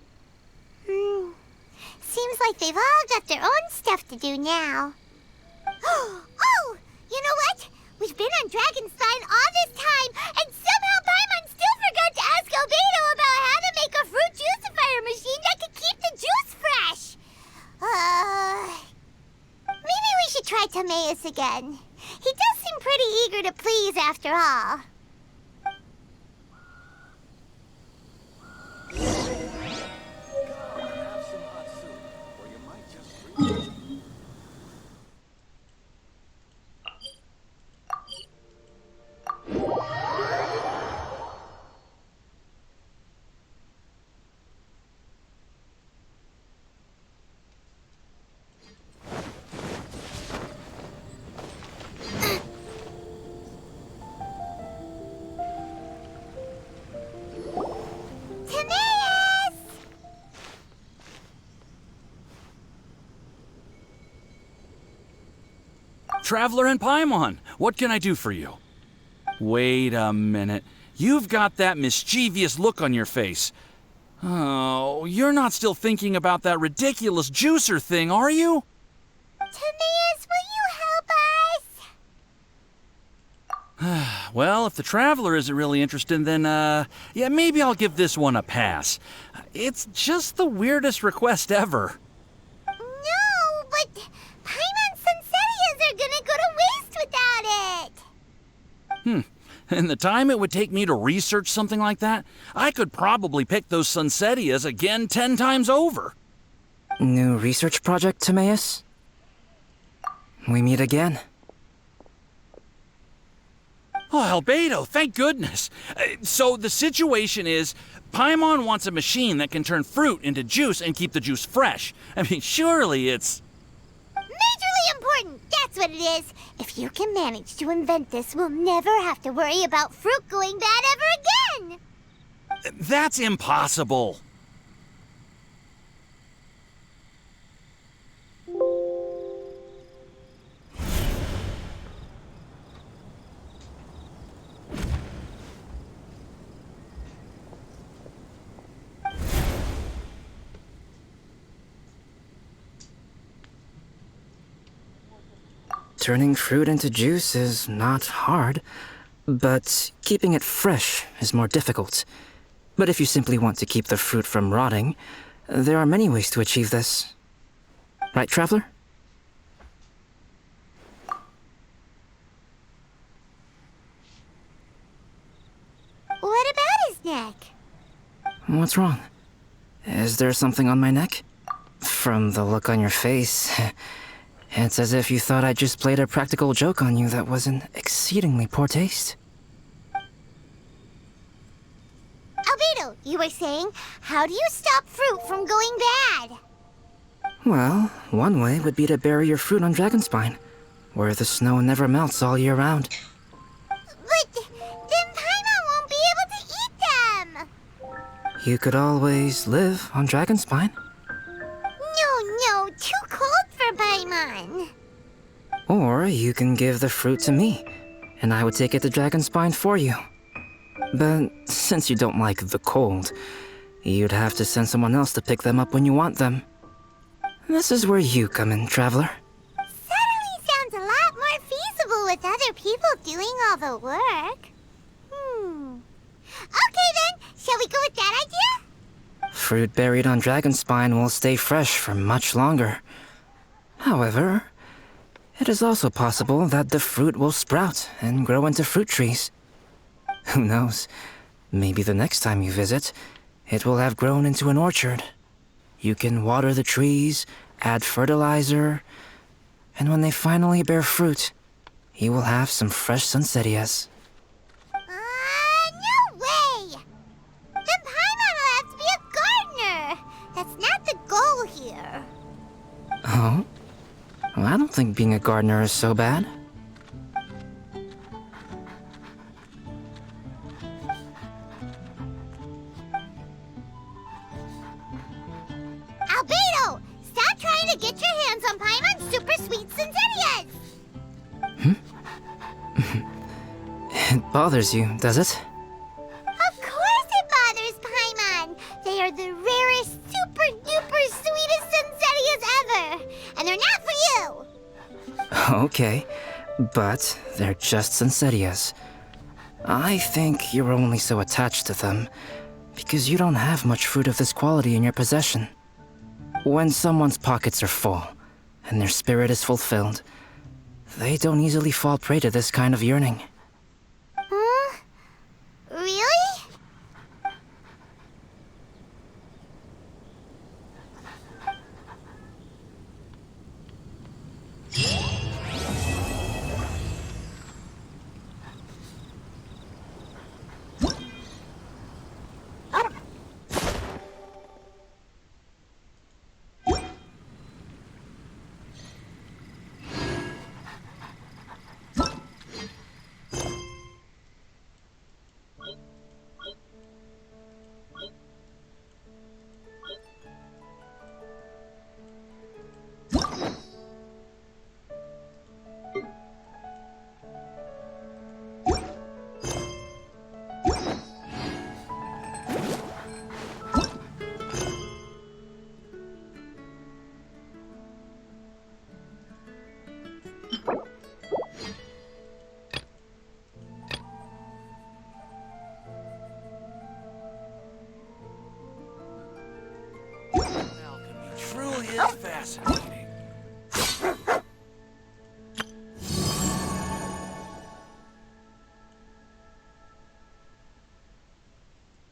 Seems like they've all got their own stuff to do now. Oh, you know what? We've been on Dragonstein all this time, and somehow Paimon still forgot to ask Albedo about how to make a fruit juicifier machine that could keep the juice fresh. Maybe we should try Timaeus again. He does seem pretty eager to please after all. Traveler and Paimon, what can I do for you? Wait a minute. You've got that mischievous look on your face. Oh, you're not still thinking about that ridiculous juicer thing, are you? Timaeus, will you help us? Well, if the Traveler isn't really interested, then, yeah, maybe I'll give this one a pass. It's just the weirdest request ever. No, but Paimon's Sunsetias are gonna go to waste without it. And the time it would take me to research something like that, I could probably pick those Sunsetias again 10 times over. New research project, Timaeus? We meet again. Oh, Albedo, thank goodness. So the situation is, Paimon wants a machine that can turn fruit into juice and keep the juice fresh. I mean, surely it's... Majorly important, that's what it is. If you can manage to invent this, we'll never have to worry about fruit going bad ever again. That's impossible. Turning fruit into juice is not hard, but keeping it fresh is more difficult. But if you simply want to keep the fruit from rotting, there are many ways to achieve this. Right, Traveler? What about his neck? What's wrong? Is there something on my neck? From the look on your face, it's as if you thought I just played a practical joke on you that was in exceedingly poor taste. Albedo, you were saying, how do you stop fruit from going bad? Well, one way would be to bury your fruit on Dragonspine, where the snow never melts all year round. But then Paimon won't be able to eat them! You could always live on Dragonspine. No, too cold for Paimon. Or you can give the fruit to me, and I would take it to Dragonspine for you. But since you don't like the cold, you'd have to send someone else to pick them up when you want them. This is where you come in, Traveler. Suddenly sounds a lot more feasible with other people doing all the work. Okay then, shall we go with that idea? Fruit buried on Dragonspine will stay fresh for much longer. However, it is also possible that the fruit will sprout and grow into fruit trees. Who knows? Maybe the next time you visit, it will have grown into an orchard. You can water the trees, add fertilizer, and when they finally bear fruit, you will have some fresh Sunsetias. No way! Then Paimon will have to be a gardener! That's not the goal here. Oh? Well, I don't think being a gardener is so bad. Albedo! Stop trying to get your hands on Paimon's super sweet Sunsetias! It bothers you, does it? Of course it bothers Paimon! They are the rarest, super duper sweetest Sunsetias ever! And they're not for you! Okay, but they're just Sensetias. I think you're only so attached to them because you don't have much fruit of this quality in your possession. When someone's pockets are full and their spirit is fulfilled, they don't easily fall prey to this kind of yearning. Really? Alchemy truly is fascinating.